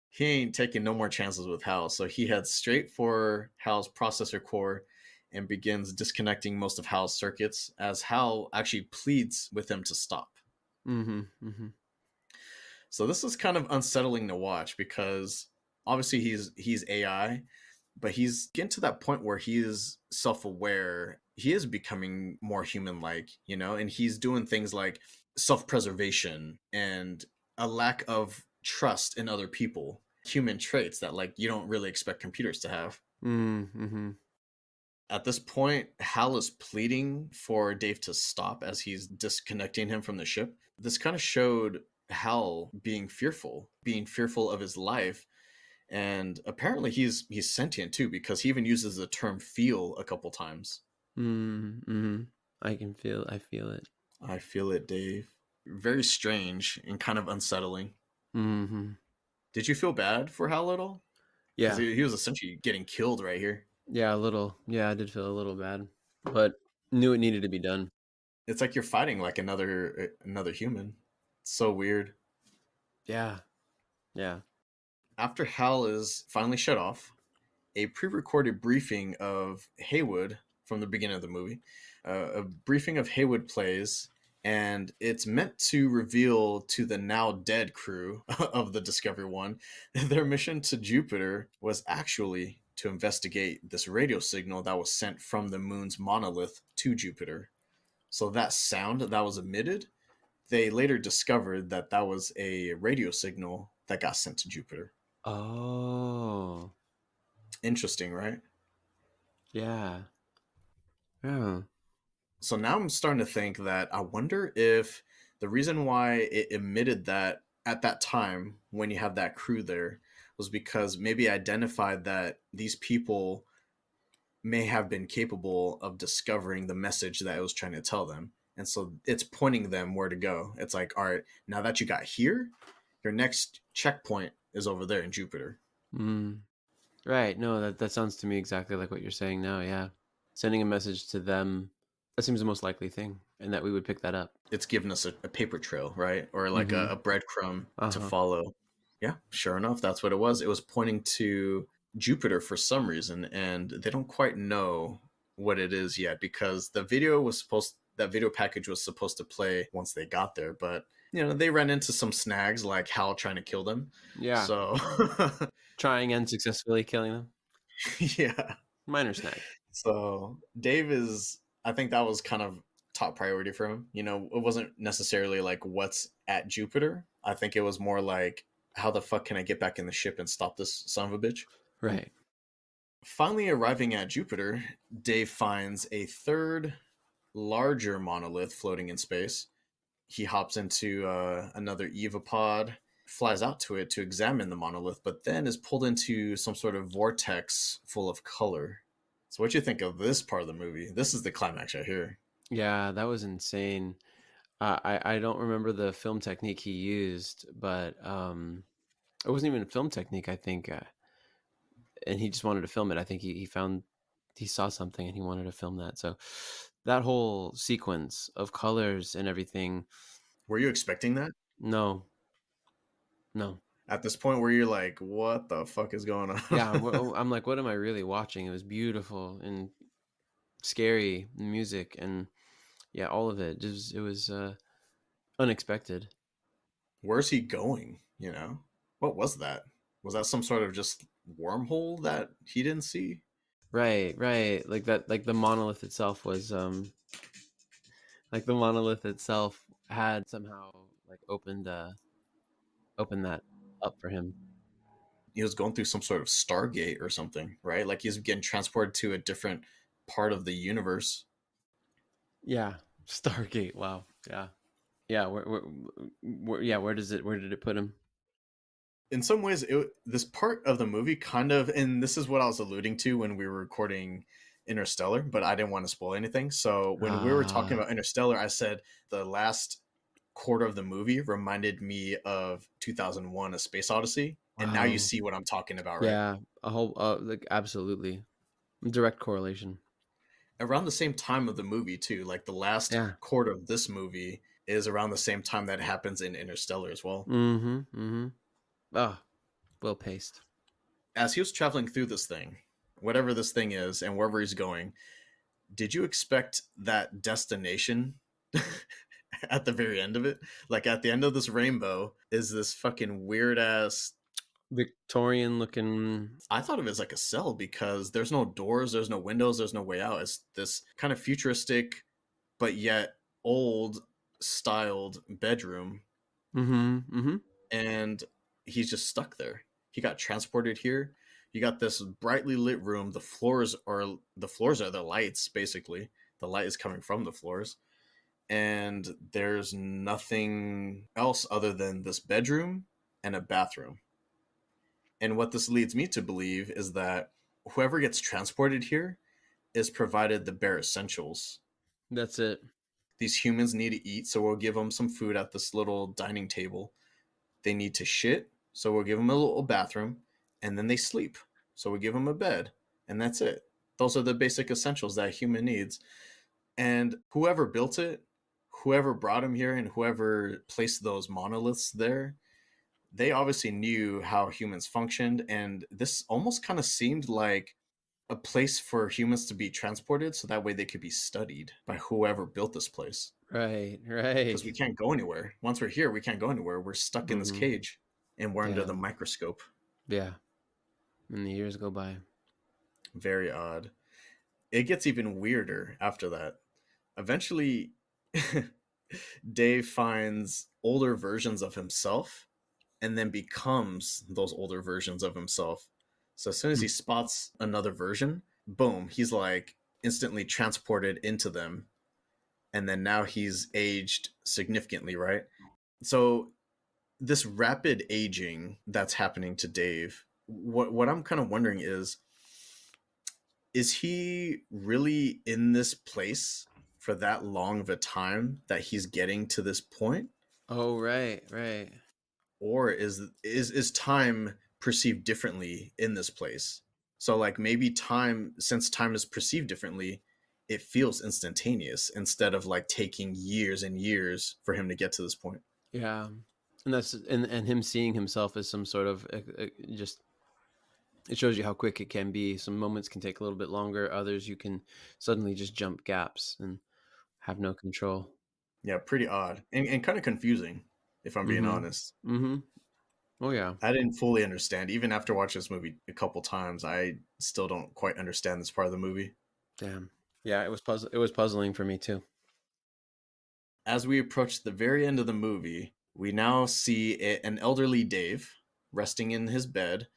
He ain't taking no more chances with Hal, so he heads straight for Hal's processor core and begins disconnecting most of Hal's circuits as Hal actually pleads with him to stop. Mm-hmm. Mm-hmm. So this is kind of unsettling to watch because obviously he's AI, but he's getting to that point where he is self-aware. He is becoming more human-like, you know, and he's doing things like self-preservation and a lack of trust in other people, human traits that like you don't really expect computers to have. Mm-hmm. At this point, Hal is pleading for Dave to stop as he's disconnecting him from the ship. This kind of showed Hal being fearful of his life, and apparently he's sentient too because he even uses the term "feel" a couple times. Mm-hmm. I feel it. I feel it, Dave. Very strange and kind of unsettling. Mm-hmm. Did you feel bad for Hal at all? Because Yeah. he was essentially getting killed right here. Yeah, a little. Yeah, I did feel a little bad, but knew it needed to be done. It's like you're fighting like another human. It's so weird. Yeah. Yeah. After Hal is finally shut off, a pre-recorded briefing of Haywood from the beginning of the movie, a briefing of Haywood plays, and it's meant to reveal to the now dead crew of the Discovery One their mission to Jupiter was actually to investigate this radio signal that was sent from the moon's monolith to Jupiter. So that sound that was emitted, they later discovered that that was a radio signal that got sent to Jupiter. Oh. Interesting, right? Yeah. Yeah. So now I'm starting to think that I wonder if the reason why it emitted that at that time when you have that crew there was because maybe identified that these people may have been capable of discovering the message that it was trying to tell them. And so it's pointing them where to go. It's like, all right, now that you got here, your next checkpoint is over there in Jupiter. Mm. Right. No, that sounds to me exactly like what you're saying now. Yeah. Sending a message to them, that seems the most likely thing, and that we would pick that up. It's giving us a paper trail, right? Or like Mm-hmm. a breadcrumb to Uh-huh. follow. Yeah, sure enough, that's what it was. It was pointing to Jupiter for some reason, and they don't quite know what it is yet because that video package was supposed to play once they got there, but you know, they ran into some snags like Hal trying to kill them. Yeah. So Trying and successfully killing them. yeah. Minor snag. So Dave is, I think that was kind of top priority for him. You know, it wasn't necessarily like what's at Jupiter. I think it was more like, how the fuck can I get back in the ship and stop this son of a bitch? Right. Finally arriving at Jupiter, Dave finds a third, larger monolith floating in space. He hops into another Eva pod, flies out to it to examine the monolith, but then is pulled into some sort of vortex full of color. So, what you think of this part of the movie? This is the climax right here. Yeah, that was insane. I don't remember the film technique he used, but it wasn't even a film technique, I think. And he just wanted to film it. I think he saw something and he wanted to film that. So that whole sequence of colors and everything, Were you expecting that no, no. at this point? Where you're like, what the fuck is going Yeah, on? I'm like, what am I really watching? It was beautiful and scary music and yeah, all of it. Just it was unexpected. Where's he going? You know, what was that? Was that some sort of just wormhole that he didn't see? Right, right. Like that, like the monolith itself was like the monolith itself had somehow like opened that up for him. He was going through some sort of Stargate or something, right? Like he's getting transported to a different part of the universe. Yeah, Stargate. Wow. Yeah. Yeah, yeah, where did it put him? In some ways, this part of the movie kind of, and this is what I was alluding to when we were recording Interstellar, but I didn't want to spoil anything. So when we were talking Ah, about Interstellar, I said the last quarter of the movie reminded me of 2001: A Space Odyssey, and now you wow. see what I'm talking about, right? Yeah, a whole like absolutely direct correlation. Around the same time of the movie too, like the last Yeah. quarter of this movie is around the same time that happens in Interstellar as well. Mm-hmm. Mm-hmm. Ah, Well paced. As he was traveling through this thing, whatever this thing is, and wherever he's going, did you expect that destination at the very end of it? Like at the end of this rainbow is this fucking weird ass. Victorian looking. I thought of it as like a cell because there's no doors, there's no windows, there's no way out. It's this kind of futuristic, but yet old styled bedroom, Mm-hmm. Mm-hmm. and he's just stuck there. He got transported here. You got this brightly lit room. The floors are the lights basically. The light is coming from the floors, and there's nothing else other than this bedroom and a bathroom. And what this leads me to believe is that whoever gets transported here is provided the bare essentials. That's it. These humans need to eat, so we'll give them some food at this little dining table. They need to shit, so we'll give them a little bathroom, and then they sleep, so we give them a bed, and that's it. Those are the basic essentials that a human needs. And whoever built it, whoever brought him here, and whoever placed those monoliths there, they obviously knew how humans functioned, and this almost kind of seemed like a place for humans to be transported so that way they could be studied by whoever built this place. Right. Because we Right. can't go anywhere. Once we're here, we can't go anywhere. We're stuck in this Mm-hmm. cage and we're under Yeah. the microscope. Yeah. And the years go by. Very odd. It gets even weirder after that. Eventually, Dave finds older versions of himself and then becomes those older versions of himself. So as soon as he spots another version, boom, he's like instantly transported into them. And then now he's aged significantly, right? So this rapid aging that's happening to Dave, what I'm kind of wondering is he really in this place for that long of a time that he's getting to this point, Oh, right. Right. or is time perceived differently in this place? So like maybe time, since time is perceived differently, it feels instantaneous instead of like taking years and years for him to get to this point. Yeah. And that's and him seeing himself as some sort of just it shows you how quick it can be. Some moments can take a little bit longer. Others you can suddenly just jump gaps and have no control. Yeah, pretty odd and kind of confusing, if I'm being Mm-hmm. honest. Mm-hmm. Oh yeah. I didn't fully understand. Even after watching this movie a couple times, I still don't quite understand this part of the movie. Damn. Yeah, it was puzzling for me too. As we approach the very end of the movie, we now see an elderly Dave resting in his bed,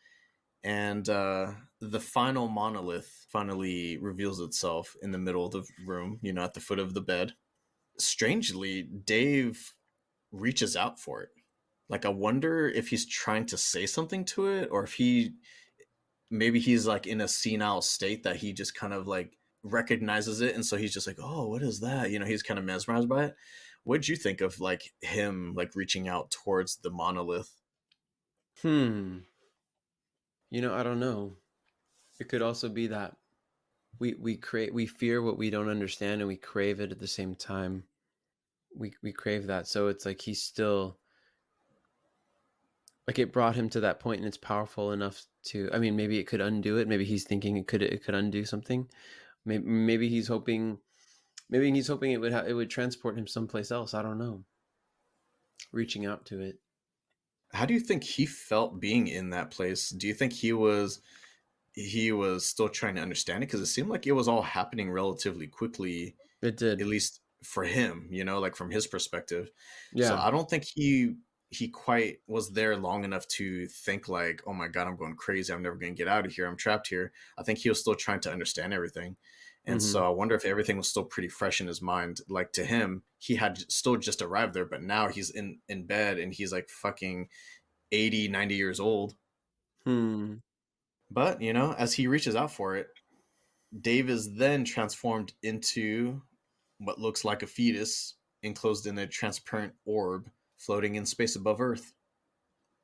and the final monolith finally reveals itself in the middle of the room, at the foot of the bed. Strangely, Dave reaches out for it. Like, I wonder if he's trying to say something to it, or if maybe he's like in a senile state that he just kind of like recognizes it, and so he's just like, oh, what is that? He's kind of mesmerized by it. What'd you think of like him like reaching out towards the monolith? Hmm. I don't know. It could also be that we fear what we don't understand and we crave it at the same time. We crave that. So it's like he's still like it brought him to that point and it's powerful enough to I mean maybe it could undo it. Maybe he's thinking it could undo something. Maybe he's hoping it would transport him someplace else. I don't know. Reaching out to it. How do you think he felt being in that place? Do you think he was still trying to understand it, because it seemed like it was all happening relatively quickly, It at did. least for him, like from his perspective. So Yeah. I don't think he quite was there long enough to think like, oh my god, I'm going crazy, I'm never going to get out of here, I'm trapped here. I think he was still trying to understand everything. And Mm-hmm. so I wonder if everything was still pretty fresh in his mind. Like, to him, he had still just arrived there, but now he's in bed and he's like fucking 80, 90 years old. Hmm. But as he reaches out for it, Dave is then transformed into what looks like a fetus enclosed in a transparent orb floating in space above Earth.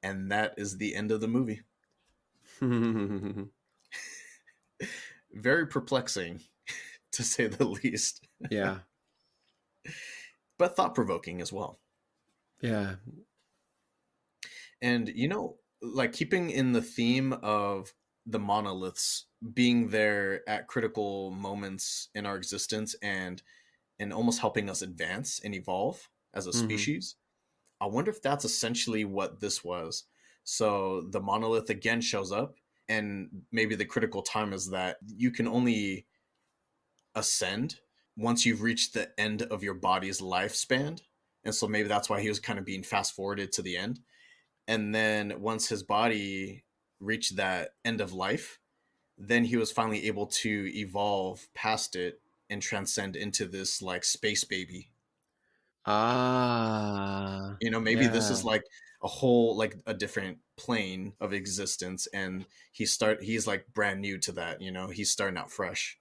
And that is the end of the movie. Very perplexing, to say the least, Yeah. but thought provoking as well. Yeah. And like keeping in the theme of the monoliths being there at critical moments in our existence and almost helping us advance and evolve as a Mm-hmm. species. I wonder if that's essentially what this was. So the monolith again shows up, and maybe the critical time is that you can only ascend once you've reached the end of your body's lifespan. And so maybe that's why he was kind of being fast forwarded to the end. And then once his body reached that end of life, then he was finally able to evolve past it and transcend into this like space baby. Ah, You know, maybe this is yeah. like a whole like a different plane of existence, and he's like brand new to that. You know, he's starting out fresh.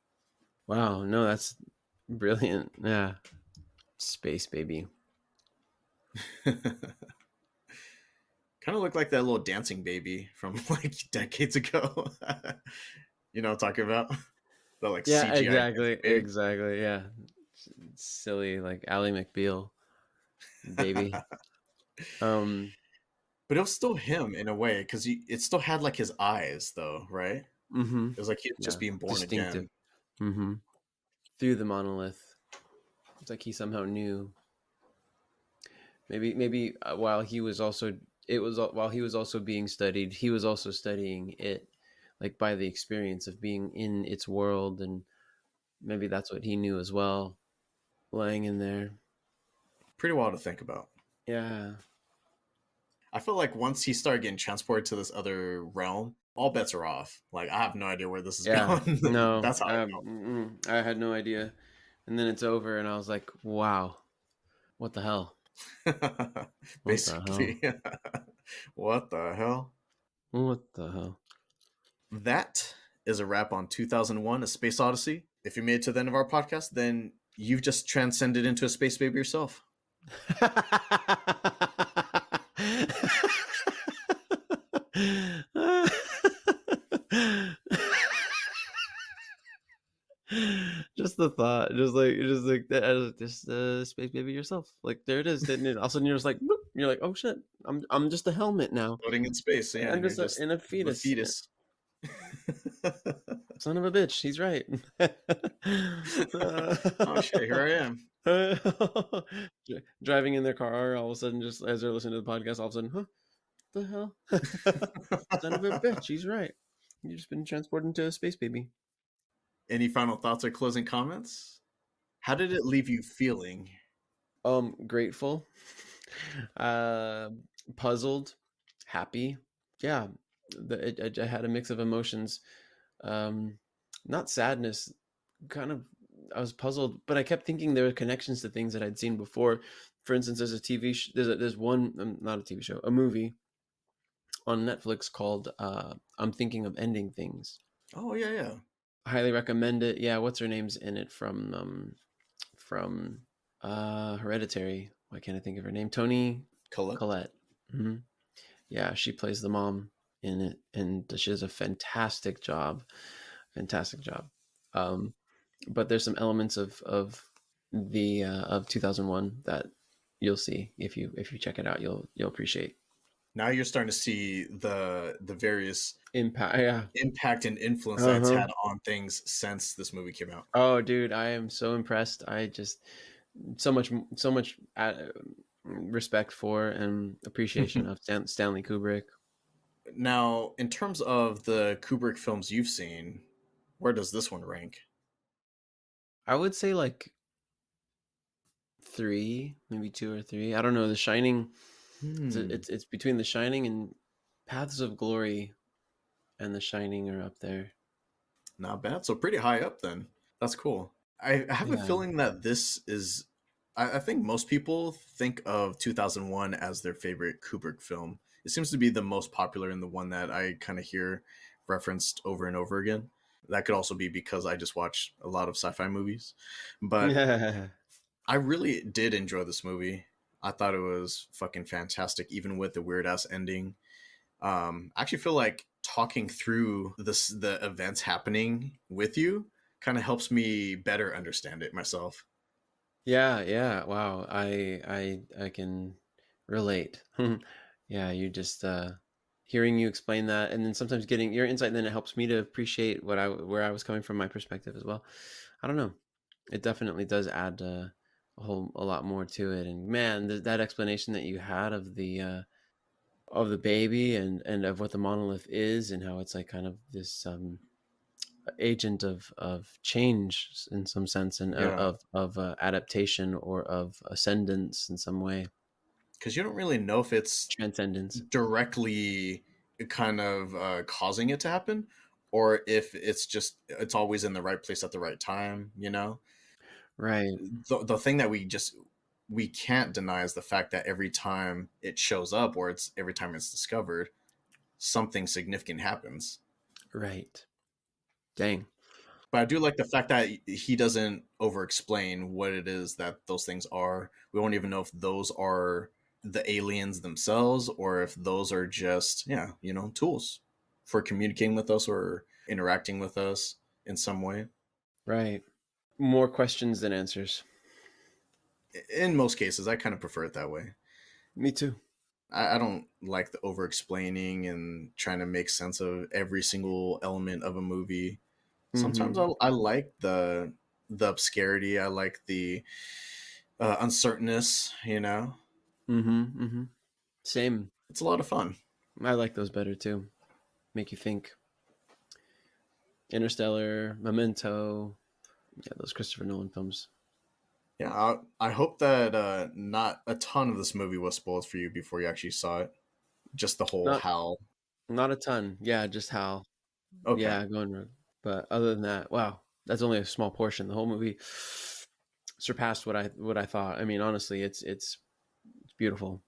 Wow. No, that's brilliant. Yeah. Space baby. Kind of looked like that little dancing baby from like decades ago. You know what I'm talking about? The like Yeah, CGI exactly. dancing baby. Exactly. Yeah. Silly, like Ally McBeal, baby. Um, But it was still him in a way because it still had like his eyes though, right? mm-hmm. It was like he was just Yeah. being born Distinctive. again. Mm-hmm. Through the monolith. It's like he somehow knew. Maybe while he was also while he was also being studied, he was also studying it, like by the experience of being in its world, and maybe that's what he knew as well, lying in there. Pretty wild to think about. Yeah. I feel like once he started getting transported to this other realm, all bets are off. Like I have no idea where this is Yeah. going. No, That's how I I had no idea. And then it's over, and I was like, wow, what the hell? know. What the hell? Basically, what the hell? What the hell? That is a wrap on 2001: A Space Odyssey. If you made it to the end of our podcast, then you've just transcended into a space baby yourself. Just the thought, just like that, just space baby yourself. Like there it is. Then all of a sudden you're just like, boop, you're like, oh shit, I'm just a helmet now. Floating in space, yeah, I'm and you're just just in a the fetus. fetus. Son of a bitch, he's right. Oh shit, here I am. Driving in their car, all of a sudden, just as they're listening to the podcast, all of a sudden, huh? The hell? Son of a bitch, he's right. You've just been transported into a space baby. Any final thoughts or closing comments? How did it leave you feeling? Grateful, uh, puzzled, happy. Yeah, I had a mix of emotions. Um, not sadness, kind of. I was puzzled, but I kept thinking there were connections to things that I'd seen before. For instance, there's a TV. There's one, not a TV show, a movie on Netflix called "I'm Thinking of Ending Things." Oh yeah, yeah. I highly recommend it. Yeah, what's her name's in it from Hereditary. Why can't I think of her name? Tony Collect. Collette. Hmm. Yeah, she plays the mom in it, and she does a fantastic job. Fantastic job. Um, but there's some elements of 2001 that you'll see if you check it out. You'll appreciate Now you're starting to see the various impact. Yeah. impact and influence that it's Uh-huh. had on things since this movie came out. Oh, dude, I am so impressed. I just so much respect for and appreciation of Stanley Kubrick. Now, in terms of the Kubrick films you've seen, where does this one rank? I would say like three, maybe two or three. I don't know. The Shining. Hmm, It's between The Shining and Paths of Glory, and The Shining are up there. not bad. So pretty high up then. That's cool. I have a Yeah. feeling that this is. I think most people think of 2001 as their favorite Kubrick film. It seems to be the most popular and the one that I kind of hear referenced over and over again. That could also be because I just watch a lot of sci-fi movies, but Yeah. I really did enjoy this movie. I thought it was fucking fantastic, even with the weird ass ending. I actually feel like talking through the events happening with you kind of helps me better understand it myself. Yeah, yeah. Wow. I can relate. Yeah, you just hearing you explain that, and then sometimes getting your insight, then it helps me to appreciate where I was coming from, my perspective as well. I don't know. It definitely does add a lot more to it. And man, that explanation that you had of the baby and of what the monolith is and how it's like kind of this agent of change in some sense, and Yeah, of adaptation or of ascendance in some way, because you don't really know if it's transcendence. directly kind of causing it to happen, or if it's always in the right place at the right time. Right, The thing that we can't deny is the fact that every time it shows up, or it's every time it's discovered, something significant happens. right. Dang. But I do like the fact that he doesn't over explain what it is that those things are. We won't even know if those are the aliens themselves, or if those are just, yeah, tools for communicating with us or interacting with us in some way. Right. More questions than answers. In most cases, I kind of prefer it that way. Me too. I don't like the over explaining and trying to make sense of every single element of a movie. Sometimes Mm-hmm. I like the obscurity. I like the uncertainness. Mm-hmm. Mm-hmm. Same. It's a lot of fun. I like those better too. Make you think. Interstellar, Memento. Yeah, those Christopher Nolan films. Yeah, I hope that not a ton of this movie was spoiled for you before you actually saw it. Just the whole Not H.A.L. not a ton. Yeah, just how. Okay. Yeah, going rogue. But other than that, wow, that's only a small portion. The whole movie surpassed what I thought. I mean, honestly, it's beautiful.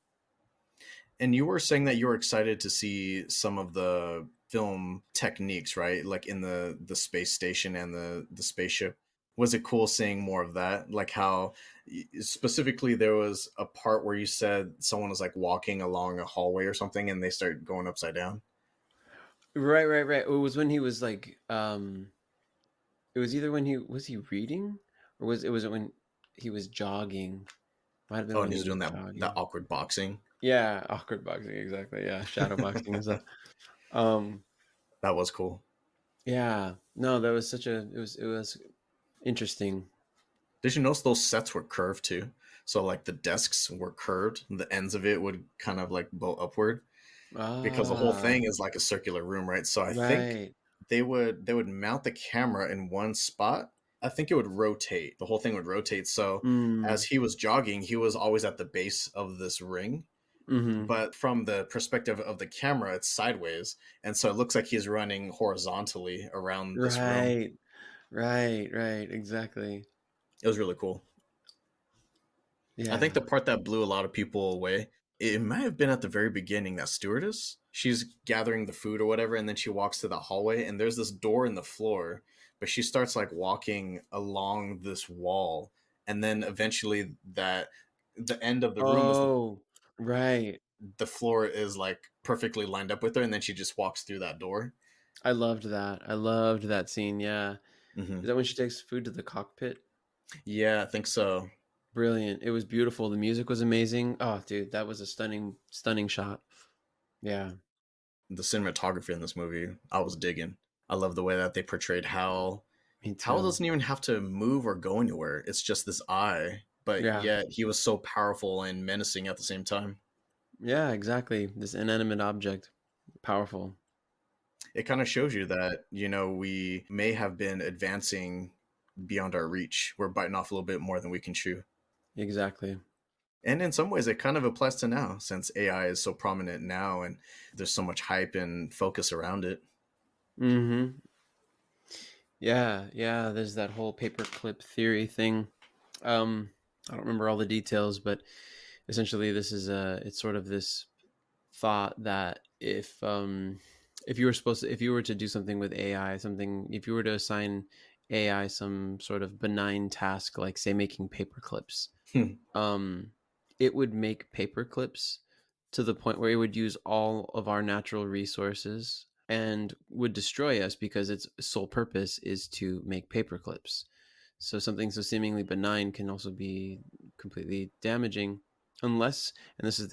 And you were saying that you were excited to see some of the film techniques, right? Like in the space station and the spaceship. Was it cool seeing more of that? Like how specifically there was a part where you said someone was like walking along a hallway or something and they start going upside down. Right, right, right. It was when he was like, it was either when he reading, or was it when he was jogging? Might have been Oh, when and he he's was doing that jogging. awkward boxing. Yeah, awkward boxing, exactly. Yeah, shadow boxing and stuff. Um, That was cool. yeah, no, that was it was interesting. Did you notice those sets were curved too? So like the desks were curved, the ends of it would kind of like bow upward, because the whole Ah, thing is like a circular room, right? So I think right. they would mount the camera in one spot. I think it would rotate. The whole thing would rotate. So as Mm, he was jogging, he was always at the base of this ring. mm-hmm. But from the perspective of the camera, it's sideways. And so it looks like he's running horizontally around this room. Right, right, right, exactly. It was really cool. I think Yeah. the part that blew a lot of people away, it might have been at the very beginning, that stewardess. She's gathering the food or whatever, and then she walks to the hallway, and there's this door in the floor, but she starts like walking along this wall, and then eventually that the end of the room is Oh, right. the floor is like perfectly lined up with her, and then she just walks through that door. I loved that. I loved that scene. Yeah. Hmm. Is that when she takes food to the cockpit? Yeah, I think so. Brilliant. It was beautiful. The music was amazing. Oh, dude, that was a stunning, stunning shot. Yeah, The cinematography in this movie, I was digging. I love the way that they portrayed Hal. me Hal too. doesn't even have to move or go anywhere. It's just this eye, but Yeah. yet he was so powerful and menacing at the same time. Yeah, exactly. This inanimate object. Powerful. It kind of shows you that, we may have been advancing beyond our reach. We're biting off a little bit more than we can chew. Exactly. And in some ways, it kind of applies to now, since AI is so prominent now and there's so much hype and focus around it. Mm-hmm. Yeah, yeah. There's that whole paperclip theory thing. Um, I don't remember all the details, but essentially this is it's sort of this thought that if you were to do something with AI, something if you were to assign AI some sort of benign task, like say making paper clips, um, it would make paper clips to the point where it would use all of our natural resources and would destroy us because its sole purpose is to make paper clips. So something so seemingly benign can also be completely damaging, unless, and this is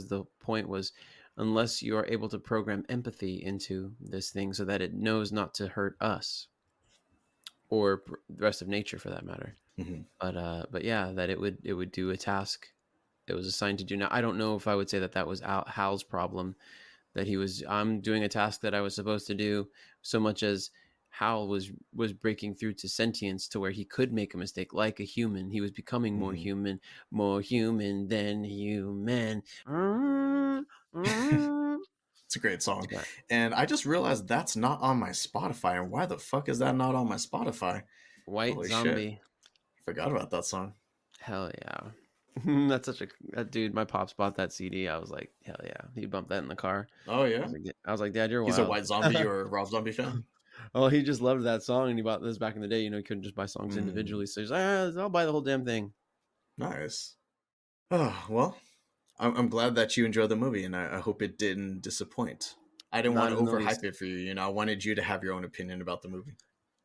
the point, was unless you are able to program empathy into this thing so that it knows not to hurt us or the rest of nature for that matter. Hmm. But yeah, that it would do a task it was assigned to do. Now I don't know if I would say that that was Hal's problem, that I'm doing a task that I was supposed to do, so much as Hal was breaking through to sentience to where he could make a mistake like a human. He was becoming Hmm. more human than human. It's a great song. Yeah, And I just realized that's not on my Spotify. And why the fuck is that not on my Spotify? White Holy shit. Zombie. Forgot about that song. Hell yeah. That's such a dude. My pops bought that CD. I was like, hell yeah. He bumped that in the car. Oh, yeah. I was like, Dad, you're He's a wild. White Zombie or a Rob Zombie fan? Oh, he just loved that song, and he bought this back in the day. You know, he couldn't just buy songs Mm, individually, so he's like, I'll buy the whole damn thing. nice. Oh, well, I'm glad that you enjoyed the movie, and I hope it didn't disappoint. I didn't want Not to in the overhype least. it for you. I wanted you to have your own opinion about the movie.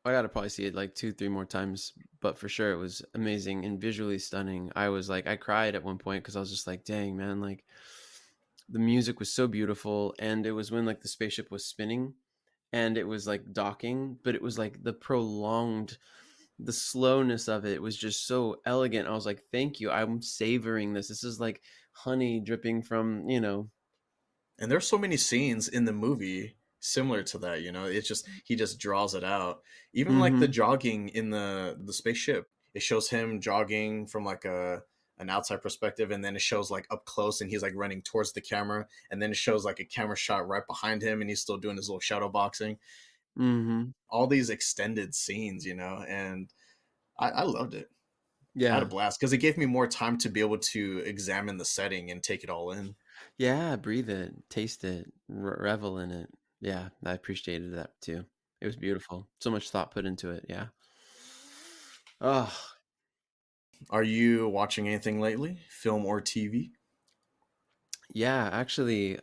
I gotta probably see it like 2, 3 more times, but for sure it was amazing and visually stunning. I was like, I cried at one point because I was just like, dang man, like the music was so beautiful, and it was when like the spaceship was spinning and it was like docking, but it was like the slowness of it was just so elegant. I was like, thank you. I'm savoring this. This is like honey dripping from, And there's so many scenes in the movie similar to that. It's just he just draws it out. Even like the mm-hmm, jogging in the spaceship, it shows him jogging from like a an outside perspective, and then it shows like up close, and he's like running towards the camera, and then it shows like a camera shot right behind him, and he's still doing his little shadow boxing. mm-hmm. All these extended scenes, and I loved it. I had a Yeah. blast because it gave me more time to be able to examine the setting and take it all in. Yeah, breathe it, taste it, revel in it. Yeah, I appreciated that too. It was beautiful. So much thought put into it. Yeah. Oh, Are you watching anything lately, film or TV? yeah, actually,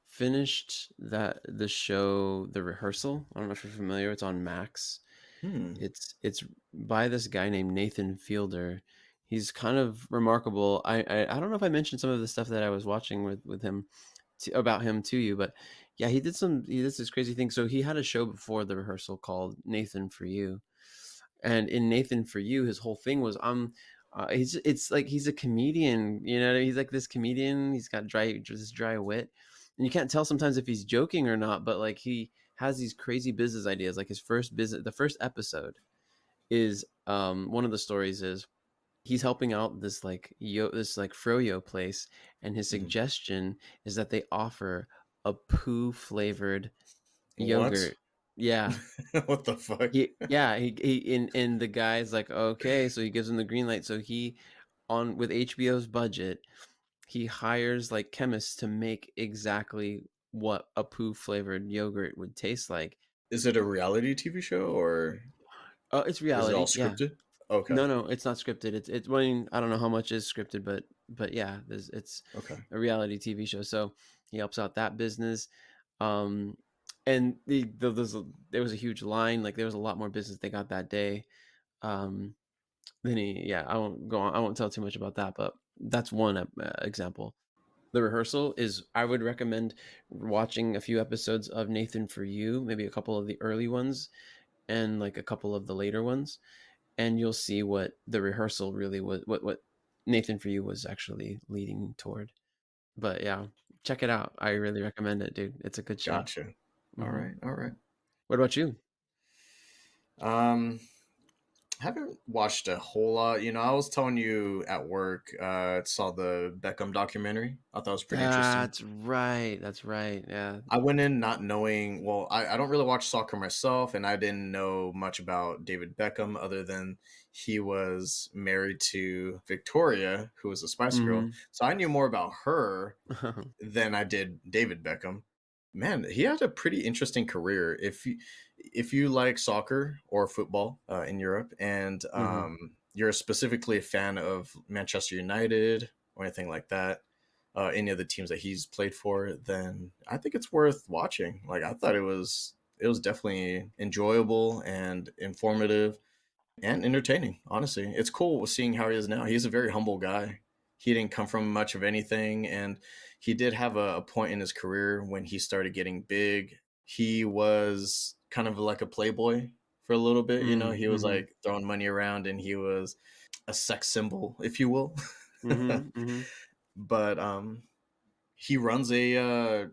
finished the show The Rehearsal. I don't know if you're familiar. It's on Max. Hmm. It's by this guy named Nathan Fielder. He's kind of remarkable. I don't know if I mentioned some of the stuff that I was watching with him about him to you, but yeah, he did this crazy thing. So he had a show before The Rehearsal called Nathan for You, and in Nathan for You, his whole thing was he's it's like he's a comedian, he's like this comedian. He's got this dry wit, and you can't tell sometimes if he's joking or not. But like he has these crazy business ideas. Like the first episode is one of the stories is he's helping out this like froyo place, and his Mhm. suggestion is that they offer a poo flavored What? yogurt. Yeah, What the fuck? he the guy's like, okay, so he gives him the green light. So he on with HBO's budget, he hires like chemists to make exactly what a poo flavored yogurt would taste like. Is it a reality TV show or It's is it all reality, yeah. scripted? Okay. No, no, it's not scripted. I mean, I don't know how much is scripted, but yeah, it's Okay. a reality TV show. So he helps out that business. Um, and there was a huge line. Like there was a lot more business they got that day. Um, then yeah, I won't go on. I won't tell too much about that, but that's one example. The Rehearsal is, I would recommend watching a few episodes of Nathan for You, maybe a couple of the early ones and like a couple of the later ones, and you'll see what the rehearsal really was, what Nathan for You was actually leading toward. But yeah, check it out. I really recommend it, dude. It's a good show. Gotcha. All Hmm. right. All right. What about you? Um, haven't watched a whole lot. I was telling you at work, saw the Beckham documentary. I thought it was pretty interesting. That's right. That's right. Yeah. I went in not knowing, well, I don't really watch soccer myself, and I didn't know much about David Beckham other than he was married to Victoria, who was a Spice Girl. Hmm. So I knew more about her than I did David Beckham. Man, he had a pretty interesting career. If you like soccer or football in Europe, and Hmm. you're specifically a fan of Manchester United or anything like that, any of the teams that he's played for, then I think it's worth watching. Like I thought it was definitely enjoyable and informative and entertaining. Honestly, it's cool seeing how he is now. He's a very humble guy. He didn't come from much of anything, and he did have a point in his career when he started getting big. He was kind of like a playboy for a little bit, you know. He was Mm-hmm. like throwing money around, and he was a sex symbol, if you will. Mm-hmm. Mm-hmm. But he runs a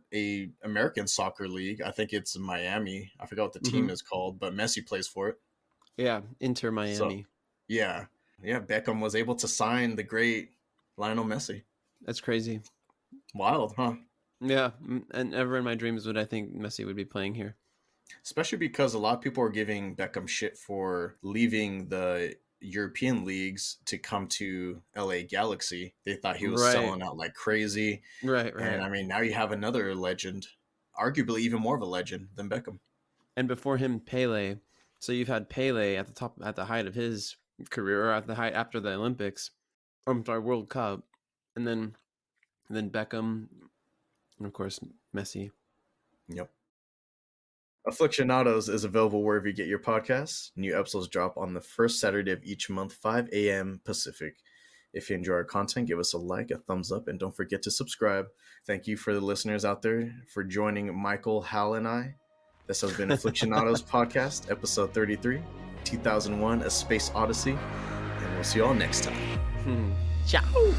American soccer league. I think it's in Miami. I forgot what the Mm-hmm. team is called, but Messi plays for it. Yeah, Inter So Miami. yeah, yeah, Beckham was able to sign the great Lionel Messi. That's crazy. Wild, huh? Yeah, and never in my dreams would I think Messi would be playing here. Especially because a lot of people are giving Beckham shit for leaving the European leagues to come to LA Galaxy. They thought he was Right, selling out like crazy. right, And right. I mean, now you have another legend, arguably even more of a legend than Beckham. And before him, Pele. So you've had Pele at the top, at the height of his career, or at the height after the Olympics. Or, I'm sorry, World Cup, and then Beckham, and of course Messi. Yep. Afflictionados is available wherever you get your podcasts. New episodes drop on the first Saturday of each month, 5 a.m. Pacific. If you enjoy our content, give us a like, a thumbs up, and don't forget to subscribe. Thank you for the listeners out there for joining Michael, Hal, and I. This has been Afflictionados Podcast, episode 33, 2001, A Space Odyssey, and we'll see you all next time. Ciao.